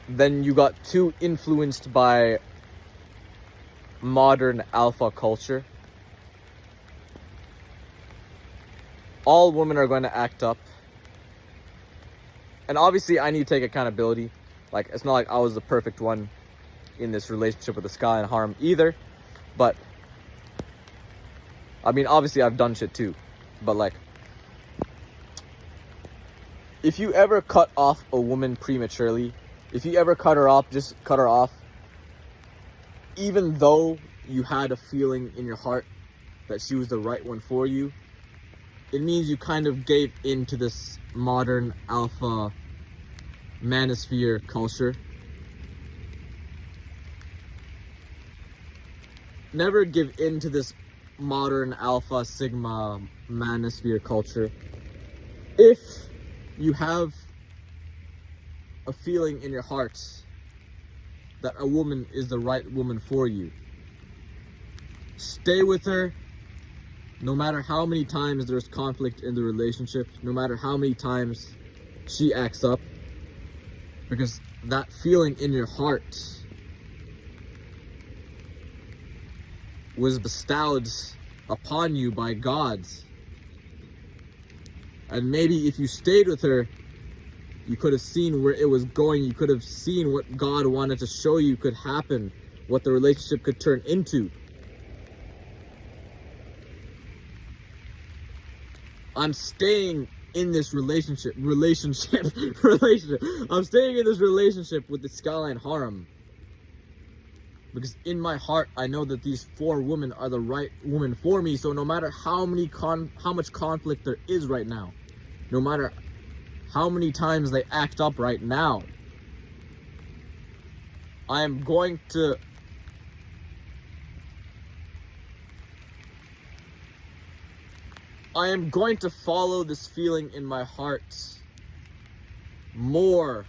then you got too influenced by modern alpha culture. All women are going to act up. And obviously I need to take accountability. Like, it's not like I was the perfect one in this relationship with the Skyline Harem either. But, I mean, obviously I've done shit too. But like, if you ever cut off a woman prematurely, if you ever cut her off, just cut her off, even though you had a feeling in your heart that she was the right one for you, it means you kind of gave into this modern alpha manosphere culture. Never give in to this modern alpha sigma manosphere culture. If you have a feeling in your heart that a woman is the right woman for you, stay with her. No matter how many times there's conflict in the relationship, no matter how many times she acts up, because that feeling in your heart was bestowed upon you by God. And maybe if you stayed with her, you could have seen where it was going. You could have seen what God wanted to show you could happen, what the relationship could turn into. I'm staying in this relationship. I'm staying in this relationship with the Skyline Harem because in my heart I know that these 4 women are the right woman for me. So no matter how much conflict there is right now, no matter how many times they act up right now, I am going to follow this feeling in my heart more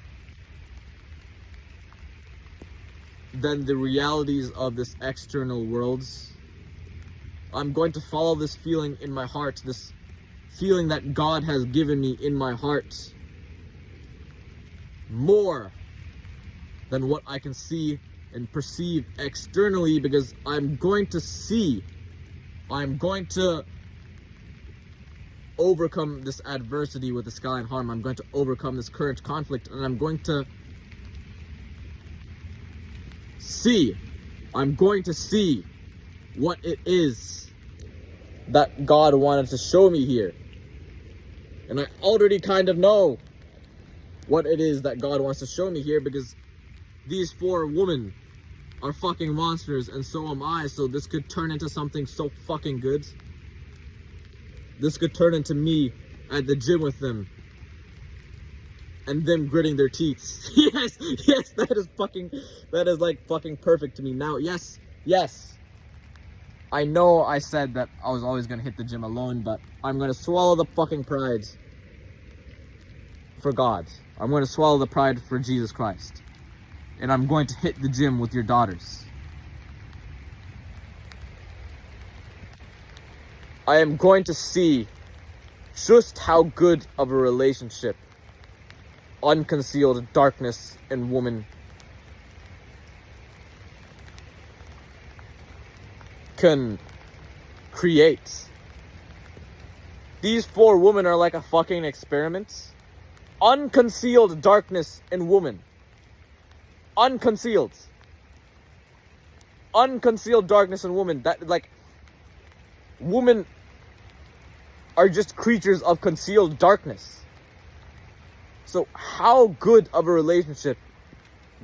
than the realities of this external worlds. I'm going to follow this feeling in my heart, this feeling that God has given me in my heart, more than what I can see and perceive externally, because I'm going to overcome this adversity with the Skyline Harem. I'm going to overcome this current conflict, and I'm going to see what it is that God wanted to show me here. And I already kind of know what it is that God wants to show me here, because these 4 women are fucking monsters, and so am I. So this could turn into something so fucking good. This could turn into me at the gym with them, and them gritting their teeth. Yes, that is like fucking perfect to me now. Yes. I know I said that I was always gonna hit the gym alone, but I'm gonna swallow the fucking pride for God. I'm gonna swallow the pride for Jesus Christ. And I'm going to hit the gym with your daughters. I am going to see just how good of a relationship unconcealed darkness in woman can create. These 4 women are like a fucking experiment. Unconcealed darkness in woman. Unconcealed darkness in woman. That, like, women are just creatures of concealed darkness. So how good of a relationship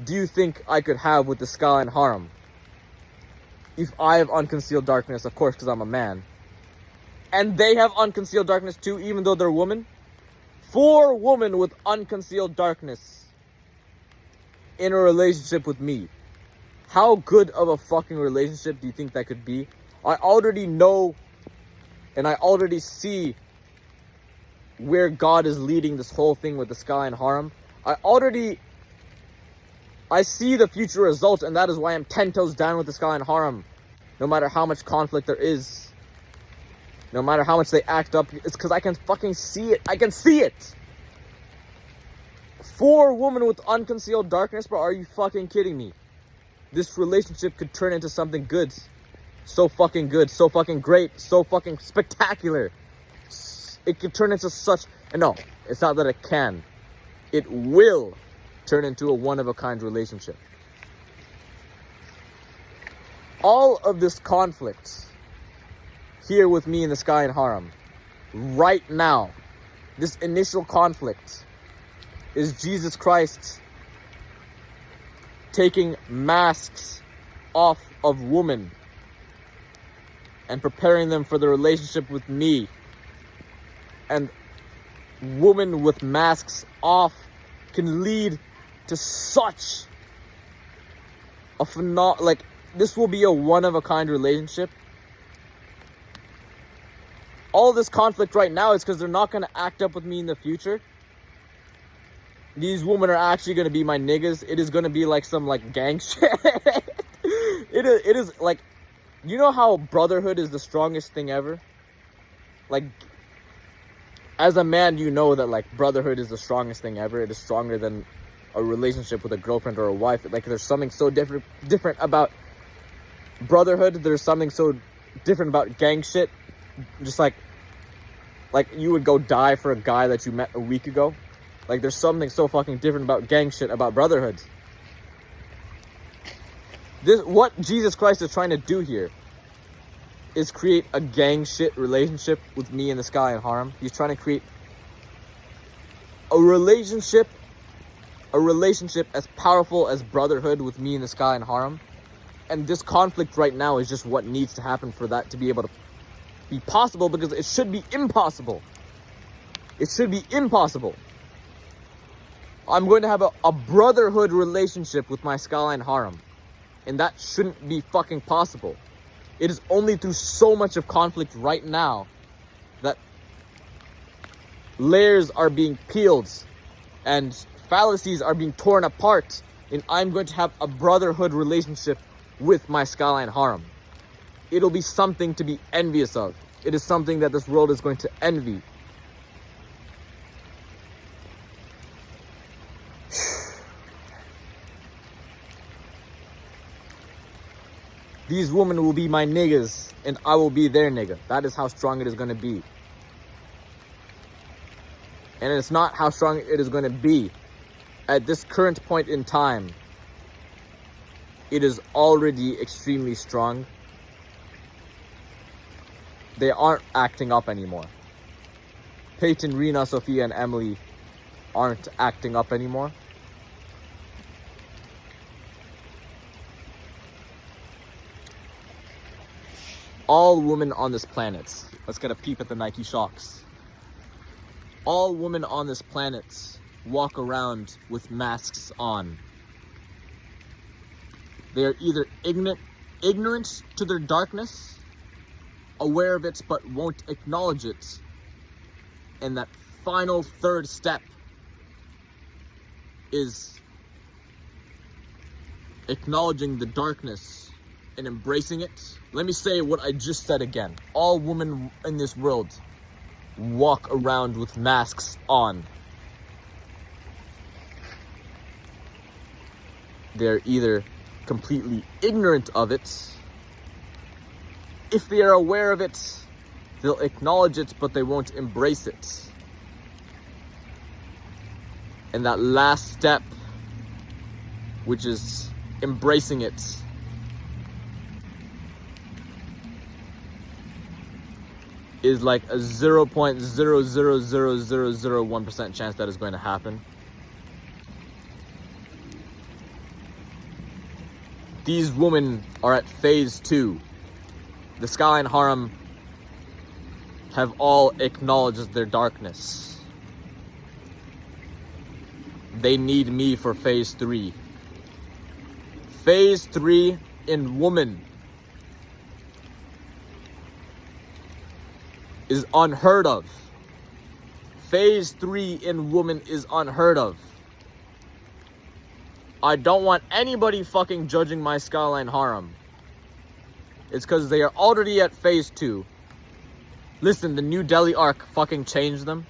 do you think I could have with the Skyline Harem? If I have unconcealed darkness, of course, because I'm a man. And they have unconcealed darkness too, even though they're women. 4 women with unconcealed darkness in a relationship with me. How good of a fucking relationship do you think that could be? I already know and I already see where God is leading this whole thing with the Skyline Harem. I see the future result, and that is why I'm 10 toes down with the Skyline Harem. No matter how much conflict there is, no matter how much they act up, it's because I can fucking see it. I can see it. 4 women with unconcealed darkness, bro. Are you fucking kidding me? This relationship could turn into something good. So fucking good, so fucking great, so fucking spectacular. It could turn into such... And no, it's not that it can. It will turn into a one-of-a-kind relationship. All of this conflict here with me in the Skyline Harem, right now, this initial conflict is Jesus Christ taking masks off of women and preparing them for the relationship with me. And women with masks off can lead to such a this will be a one-of-a-kind relationship. All this conflict right now is because they're not going to act up with me in the future. These women are actually going to be my niggas. It is going to be like some like gang shit. It is like, you know how brotherhood is the strongest thing ever? Like, as a man, you know that like brotherhood is the strongest thing ever. It is stronger than a relationship with a girlfriend or a wife. Like, there's something so different about brotherhood. There's something so different about gang shit. Just like you would go die for a guy that you met a week ago. Like, there's something so fucking different about gang shit, about brotherhood. What Jesus Christ is trying to do here is create a gang shit relationship with me and the Skyline Harem. He's trying to create a relationship as powerful as brotherhood with me and the Skyline Harem. And this conflict right now is just what needs to happen for that to be able to be possible, because it should be impossible. It should be impossible. I'm going to have a brotherhood relationship with my Skyline Harem, and that shouldn't be fucking possible. It is only through so much of conflict right now that layers are being peeled and fallacies are being torn apart, and I'm going to have a brotherhood relationship with my Skyline Harem. It'll be something to be envious of. It is something that this world is going to envy. These women will be my niggas, and I will be their nigga. That is how strong it is going to be. And it's not how strong it is going to be. At this current point in time, it is already extremely strong. They aren't acting up anymore. Peyton, Rena, Sophia, and Emily aren't acting up anymore. All women on this planet, let's get a peep at the Nike Shox. All women on this planet walk around with masks on. They are either ignorant to their darkness, aware of it but won't acknowledge it, and that final third step is acknowledging the darkness and embracing it. Let me say what I just said again. All women in this world walk around with masks on. They're either completely ignorant of it. If they are aware of it, they'll acknowledge it, but they won't embrace it. And that last step, which is embracing it, is like a 0.0000001% chance that is going to happen. These women are at phase 2. The Skyline Harem have all acknowledged their darkness. They need me for phase 3. Phase 3 in woman is unheard of. Phase 3 in woman is unheard of. I don't want anybody fucking judging my Skyline Harem. It's because they are already at phase 2. Listen, the New Delhi Arc fucking changed them.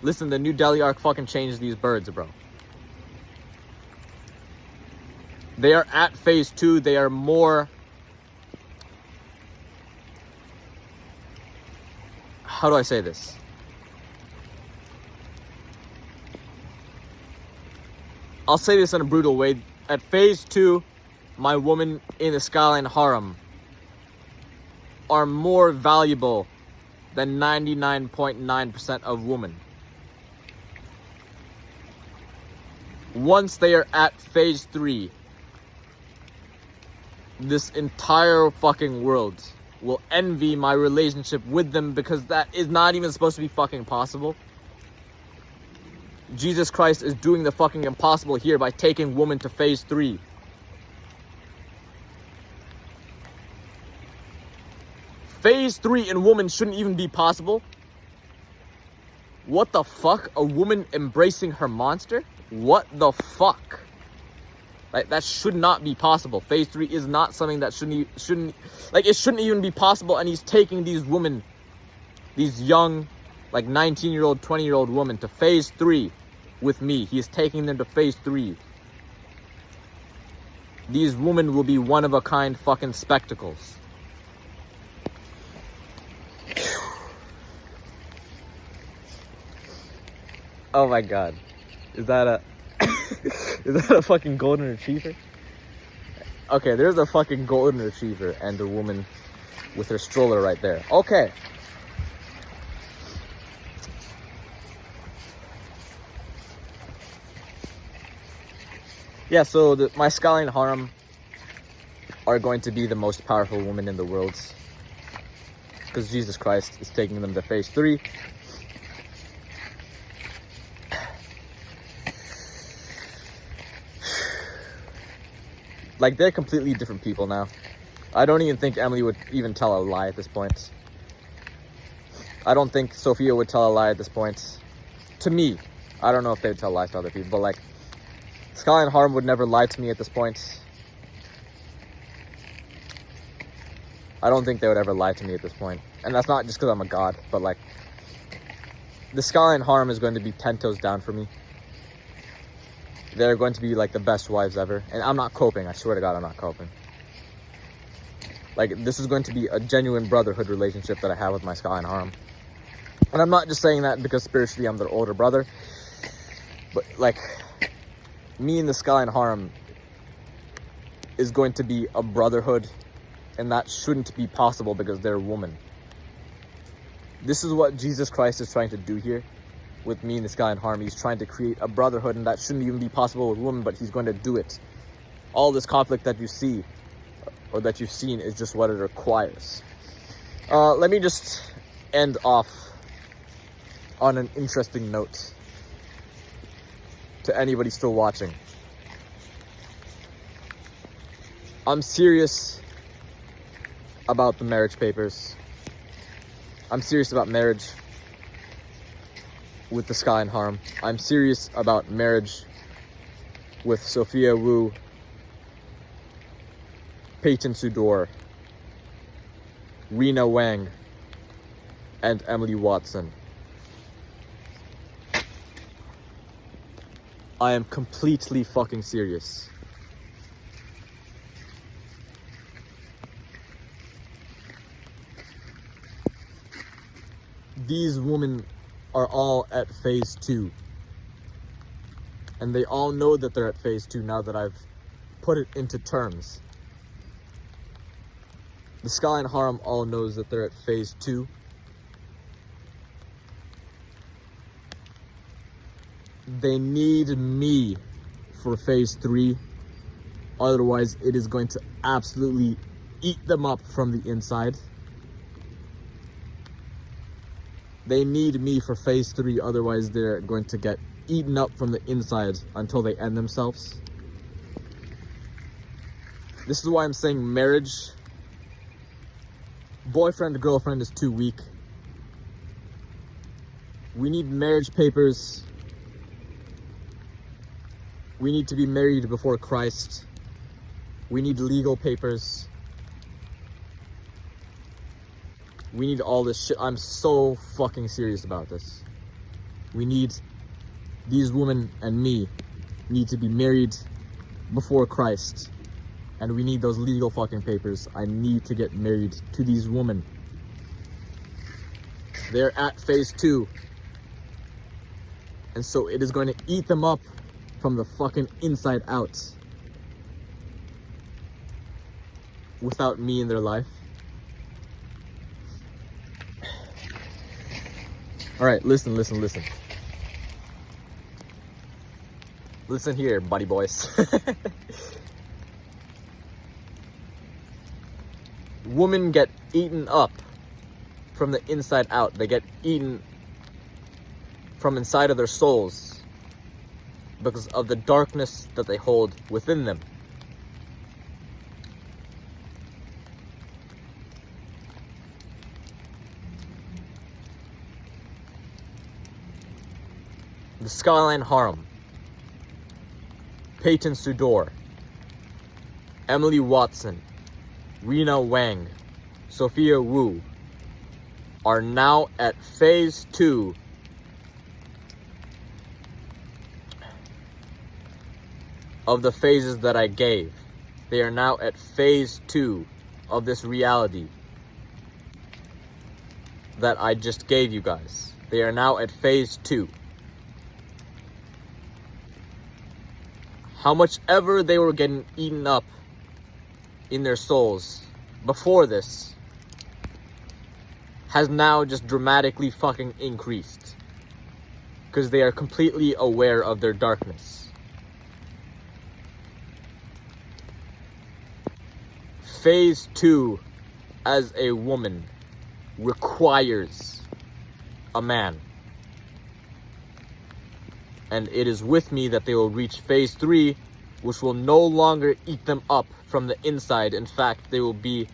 Listen, the New Delhi Arc fucking changed these birds, bro. They are at phase 2. They are more... How do I say this? I'll say this in a brutal way. At phase 2, my women in the Skyline Harem are more valuable than 99.9% of women. Once they are at phase 3, this entire fucking world will envy my relationship with them, because that is not even supposed to be fucking possible. Jesus Christ is doing the fucking impossible here by taking women to phase 3. Phase 3 in woman shouldn't even be possible. What the fuck? A woman embracing her monster? What the fuck? Like, that should not be possible. Phase 3 is not something that shouldn't it shouldn't even be possible. And he's taking these women, these young, like 19-year-old, 20-year-old women to phase 3 with me. He is taking them to phase 3. These women will be one-of-a-kind fucking spectacles. Oh my god. Is that a... is that a fucking golden retriever? Okay, there's a fucking golden retriever and a woman with her stroller right there. Okay. Yeah, so my Skyline Harem are going to be the most powerful women in the world, because Jesus Christ is taking them to phase 3. Like, they're completely different people now. I don't even think Emily would even tell a lie at this point. I don't think Sophia would tell a lie at this point. To me. I don't know if they would tell lies to other people, but like, Skyline Harem would never lie to me at this point. I don't think they would ever lie to me at this point. And that's not just because I'm a god, but like, the Skyline Harem is going to be 10 toes down for me. They're going to be like the best wives ever. And I'm not coping. I swear to God, I'm not coping. Like, this is going to be a genuine brotherhood relationship that I have with my Skyline Harem. And I'm not just saying that because spiritually I'm their older brother. But like, me and the Skyline Harem is going to be a brotherhood. And that shouldn't be possible because they're a woman. This is what Jesus Christ is trying to do here. With me and the Skyline Harem, he's trying to create a brotherhood, and that shouldn't even be possible with women, but he's going to do it. All this conflict that you see, or that you've seen, is just what it requires. Let me just end off on an interesting note. to anybody still watching. I'm serious about the marriage papers. I'm serious about marriage with the Sky and Harm. I'm serious about marriage with Sophia Wu, Peyton Sudor, Rena Wang, and Emily Watson. I am completely fucking serious. These women are all at phase 2. And they all know that they're at phase 2 now that I've put it into terms. The Sky and Harm all knows that they're at phase 2. They need me for phase 3. Otherwise, it is going to absolutely eat them up from the inside. They need me for phase 3, otherwise they're going to get eaten up from the inside until they end themselves. This is why I'm saying marriage, boyfriend, girlfriend is too weak. We need marriage papers. We need to be married before Christ. We need legal papers. We need all this shit. I'm so fucking serious about this. We need, these women and me need to be married before Christ. And we need those legal fucking papers. I need to get married to these women. They're at phase 2. And so it is going to eat them up from the fucking inside out. Without me in their life. Alright, listen. Listen here, buddy boys. Women get eaten up from the inside out. They get eaten from inside of their souls because of the darkness that they hold within them. The Sky and Harm, Peyton Sudor, Emily Watson, Rena Wang, Sophia Wu are now at phase 2 of the phases that I gave. They are now at phase 2 of this reality that I just gave you guys. They are now at phase 2. How much ever they were getting eaten up in their souls before this has now just dramatically fucking increased. Because they are completely aware of their darkness. Phase 2 as a woman requires a man. And it is with me that they will reach phase 3, which will no longer eat them up from the inside. In fact, they will be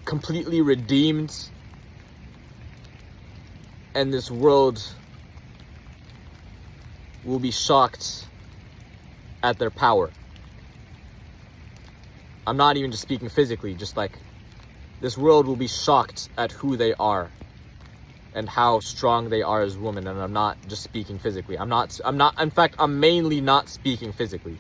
completely redeemed. And this world will be shocked at their power. I'm not even just speaking physically, just like this world will be shocked at who they are. And how strong they are as women, and I'm not just speaking physically. I'm not, in fact, I'm mainly not speaking physically.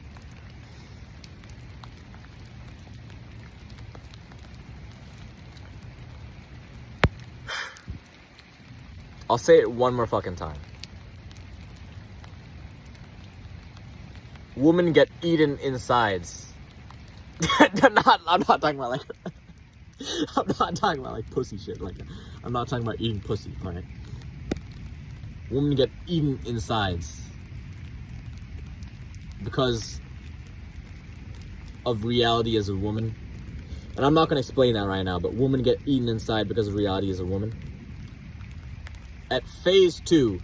I'll say it one more fucking time. Women get eaten insides. I'm not talking about like... I'm not talking about like pussy shit. Like, I'm not talking about eating pussy, alright? Women get eaten insides because of reality as a woman. And I'm not going to explain that right now, but women get eaten inside because of reality as a woman. At phase 2,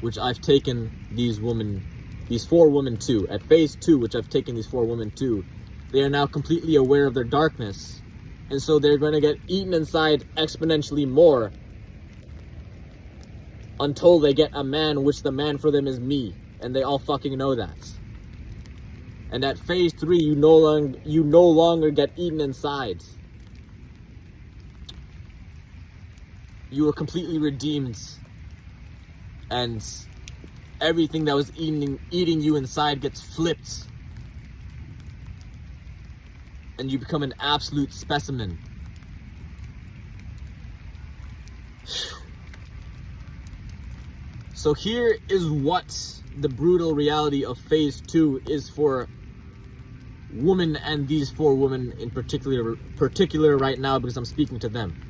which I've taken these four women to, at phase 2, which I've taken these 4 women to, they are now completely aware of their darkness. And so they're going to get eaten inside exponentially more until they get a man, which the man for them is me. And they all fucking know that. And at phase 3, you no longer get eaten inside. You are completely redeemed. And everything that was eating you inside gets flipped. And you become an absolute specimen. So here is what the brutal reality of phase 2 is for women, and these 4 women in particular right now, because I'm speaking to them.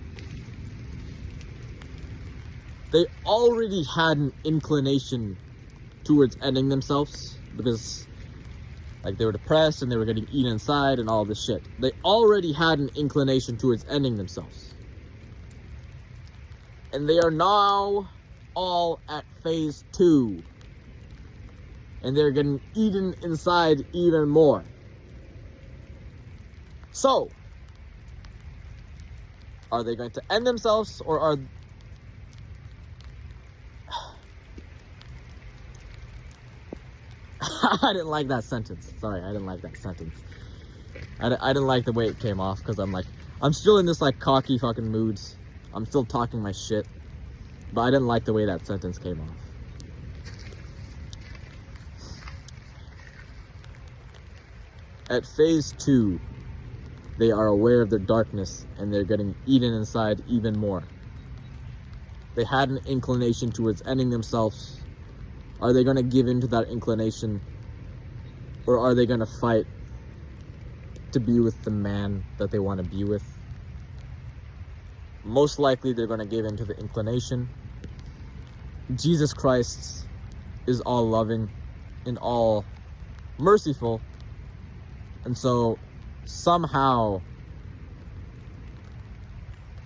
They already had an inclination towards ending themselves because like they were depressed and they were getting eaten inside and all this shit. They already had an inclination towards ending themselves. And they are now all at phase 2. And they're getting eaten inside even more. So, are they going to end themselves, or are... I didn't like that sentence. Sorry, I didn't like that sentence. I didn't like the way it came off, because I'm still in this like cocky fucking mood. I'm still talking my shit. But I didn't like the way that sentence came off. At phase 2, they are aware of their darkness and they're getting eaten inside even more. They had an inclination towards ending themselves. Are they going to give in to that inclination? Or are they going to fight to be with the man that they want to be with? Most likely they're going to give in to the inclination. Jesus Christ is all loving and all merciful. And so somehow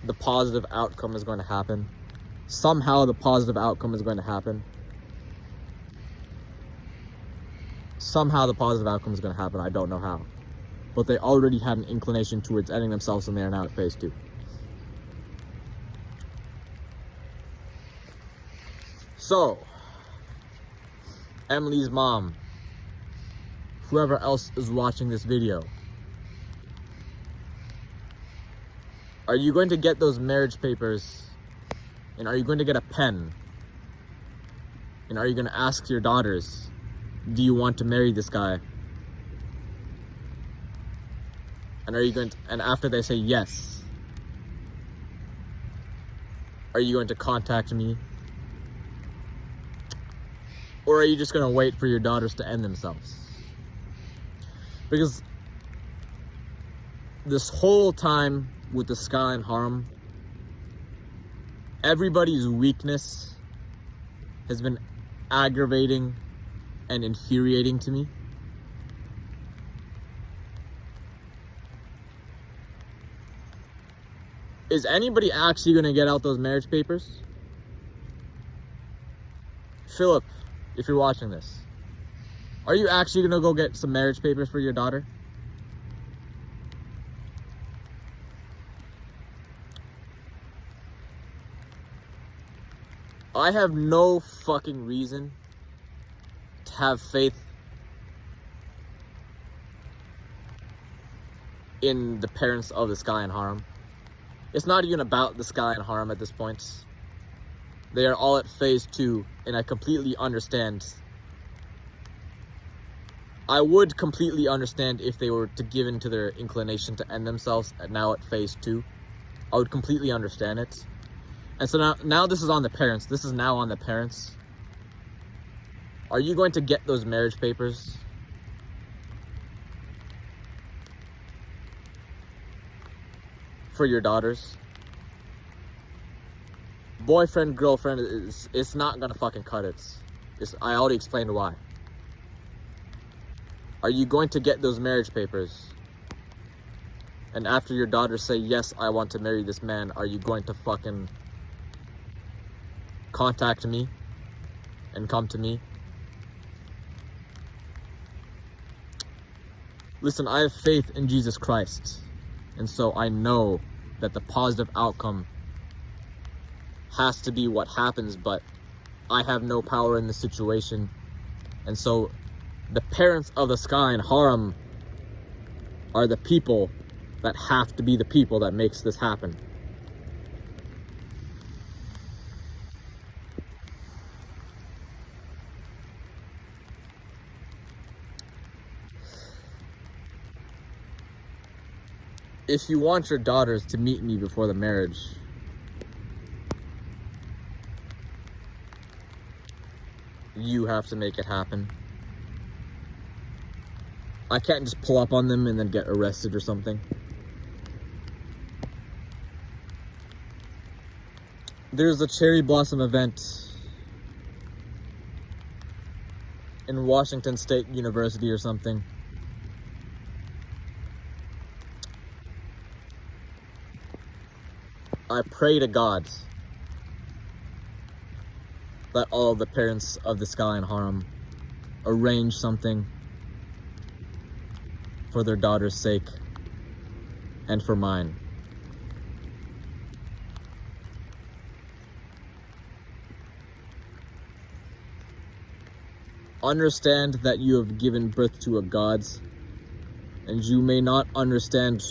the positive outcome is going to happen. Somehow the positive outcome is going to happen. Somehow the positive outcome is going to happen. I don't know how. But they already had an inclination towards ending themselves, and they are now at phase 2. So, Emily's mom, whoever else is watching this video, are you going to get those marriage papers? And are you going to get a pen? And are you going to ask your daughters, do you want to marry this guy? And are you going to, and after they say yes, are you going to contact me? Or are you just going to wait for your daughters to end themselves? Because this whole time with the Skyline harem, everybody's weakness has been aggravating and infuriating to me. Is anybody actually going to get out those marriage papers? Philip, if you're watching this, are you actually going to go get some marriage papers for your daughter? I have no fucking reason to have faith in the parents of the Skyline harem. It's not even about the Skyline harem at this point. They are all at phase 2, and I completely understand. I would completely understand if they were to give in to their inclination to end themselves now at phase 2. I would completely understand it. And so now this is on the parents. This is now on the parents. Are you going to get those marriage papers? For your daughters? Boyfriend, girlfriend, it's not gonna fucking cut it. I already explained why. Are you going to get those marriage papers? And after your daughters say, yes, I want to marry this man, are you going to fucking contact me? and come to me. Listen, I have faith in Jesus Christ, and so I know that the positive outcome has to be what happens, but I have no power in the situation. And so the parents of the sky and harem are the people that have to be the people that makes this happen. If you want your daughters to meet me before the marriage, you have to make it happen. I can't just pull up on them and then get arrested or something. There's a cherry blossom event in Washington State University or something. I pray to God that all of the parents of the sky and harem arrange something for their daughter's sake and for mine. Understand that you have given birth to a God, and you may not understand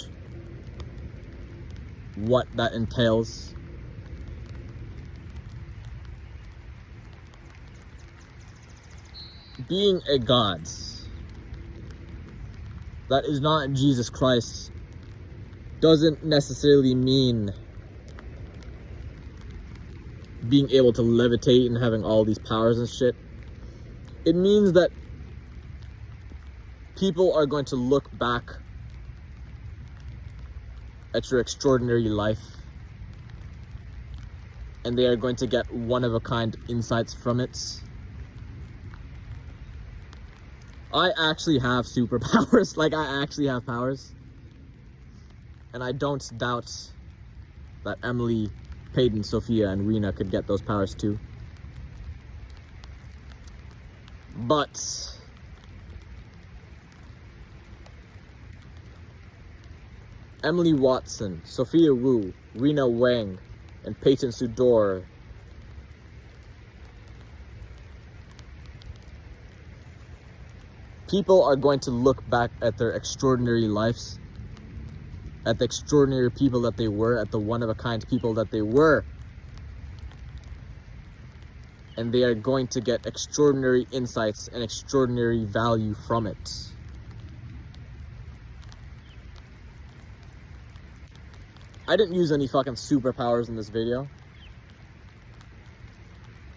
what that entails. Being a God that is not Jesus Christ doesn't necessarily mean being able to levitate and having all these powers and shit. It means that people are going to look back at your extraordinary life, and they are going to get one-of-a-kind insights from it. I actually have superpowers. Like, I actually have powers. And I don't doubt that Emily, Peyton, Sophia, and Rena could get those powers too. But Emily Watson, Sophia Wu, Rena Wang, and Peyton Sudor people are going to look back at their extraordinary lives, at the extraordinary people that they were, at the one-of-a-kind people that they were, and they are going to get extraordinary insights and extraordinary value from it. I didn't use any fucking superpowers in this video,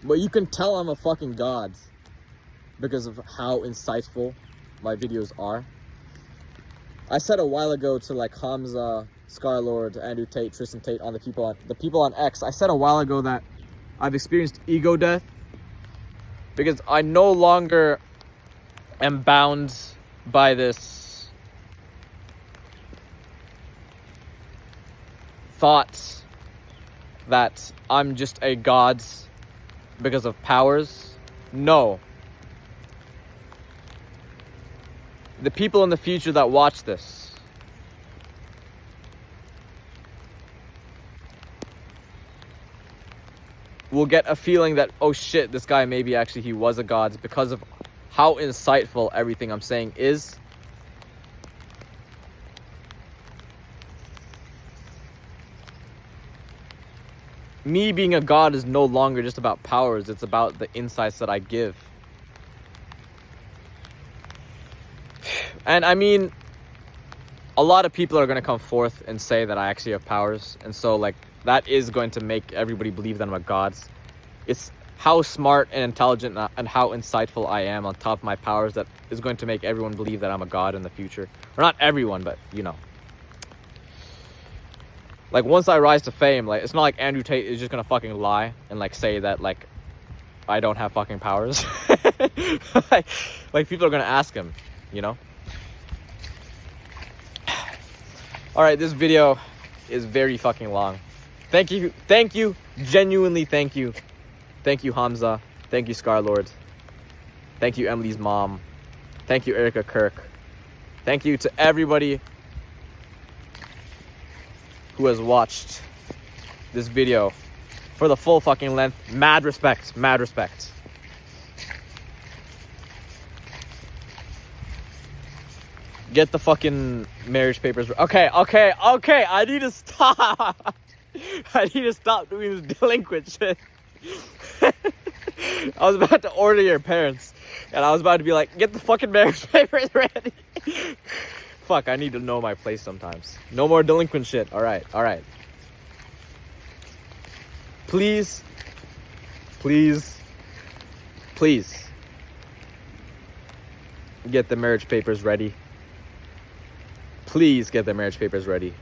but you can tell I'm a fucking god because of how insightful my videos are. I said a while ago to like Hamza, Scarlord, Andrew Tate, Tristan Tate, on the people on X, I said a while ago that I've experienced ego death because I no longer am bound by this thought that I'm just a god because of powers. No. The people in the future that watch this will get a feeling that, oh shit, this guy maybe actually he was a god because of how insightful everything I'm saying is. Me being a god is no longer just about powers, it's about the insights that I give. And I mean, a lot of people are going to come forth and say that I actually have powers. And so, like, that is going to make everybody believe that I'm a god. It's how smart and intelligent and how insightful I am on top of my powers that is going to make everyone believe that I'm a god in the future. Or not everyone, but, you know. Like, once I rise to fame, like, it's not like Andrew Tate is just going to fucking lie and, like, say that, like, I don't have fucking powers. like, people are going to ask him, you know? Alright, this video is very fucking long. Thank you, genuinely thank you. Thank you, Hamza. Thank you, Scarlord. Thank you, Emily's mom. Thank you, Erica Kirk. Thank you to everybody who has watched this video for the full fucking length. Mad respect. Mad respect. Get the fucking marriage papers. Okay. I need to stop. I need to stop doing this delinquent shit. I was about to order your parents, and I was about to be like, get the fucking marriage papers ready. Fuck, I need to know my place sometimes. No more delinquent shit. All right. Please get the marriage papers ready. Please get the marriage papers ready.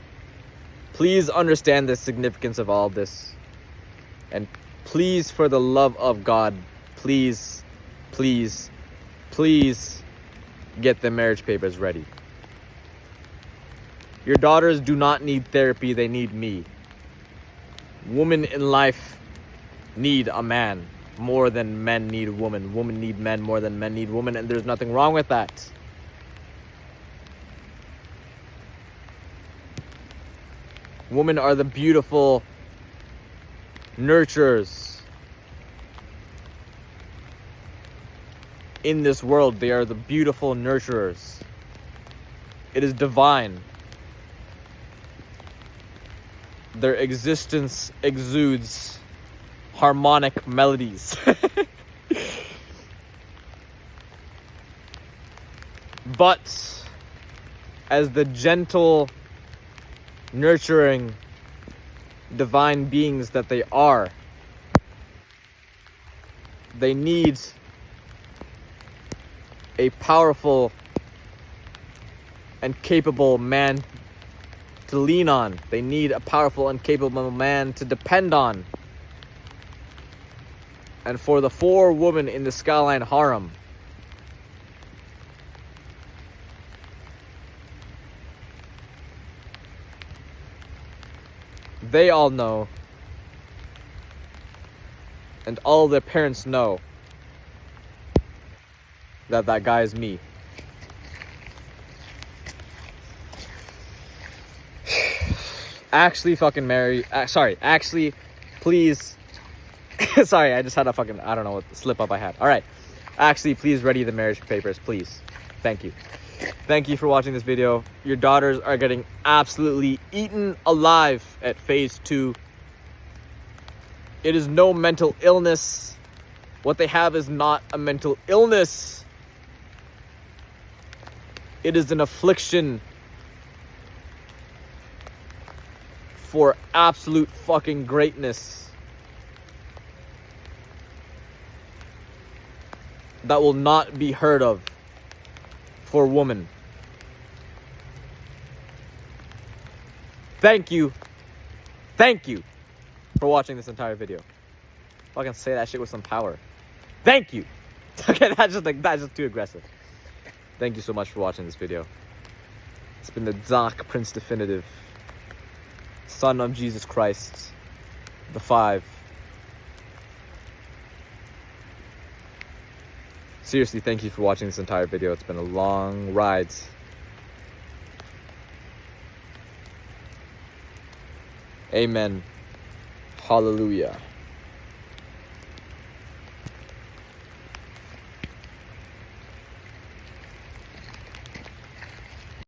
Please understand the significance of all of this. And please, for the love of God, please get the marriage papers ready. Your daughters do not need therapy, they need me. Women in life need a man more than men need women. Women need men more than men need women, and there's nothing wrong with that. Women are the beautiful nurturers in this world. They are the beautiful nurturers. It is divine. Their existence exudes harmonic melodies. But as the gentle, nurturing, divine beings that they are, they need a powerful and capable man to lean on. They need a powerful and capable man to depend on. And for the 4 women in the Skyline harem, they all know, and all their parents know, that that guy is me. Actually, please. Sorry, I just had a fucking, I don't know what slip up I had. Alright. Actually, please ready the marriage papers, please. Thank you. Thank you for watching this video. Your daughters are getting absolutely eaten alive at phase 2. It is no mental illness. What they have is not a mental illness. It is an affliction for absolute fucking greatness that will not be heard of for women. Thank you for watching this entire video. Fucking say that shit with some power. Thank you. Okay, that's just too aggressive. Thank you so much for watching this video. It's been the Zach Prince Definitive, Son of Jesus Christ, the 5. Seriously, thank you for watching this entire video. It's been a long ride. Amen. Hallelujah.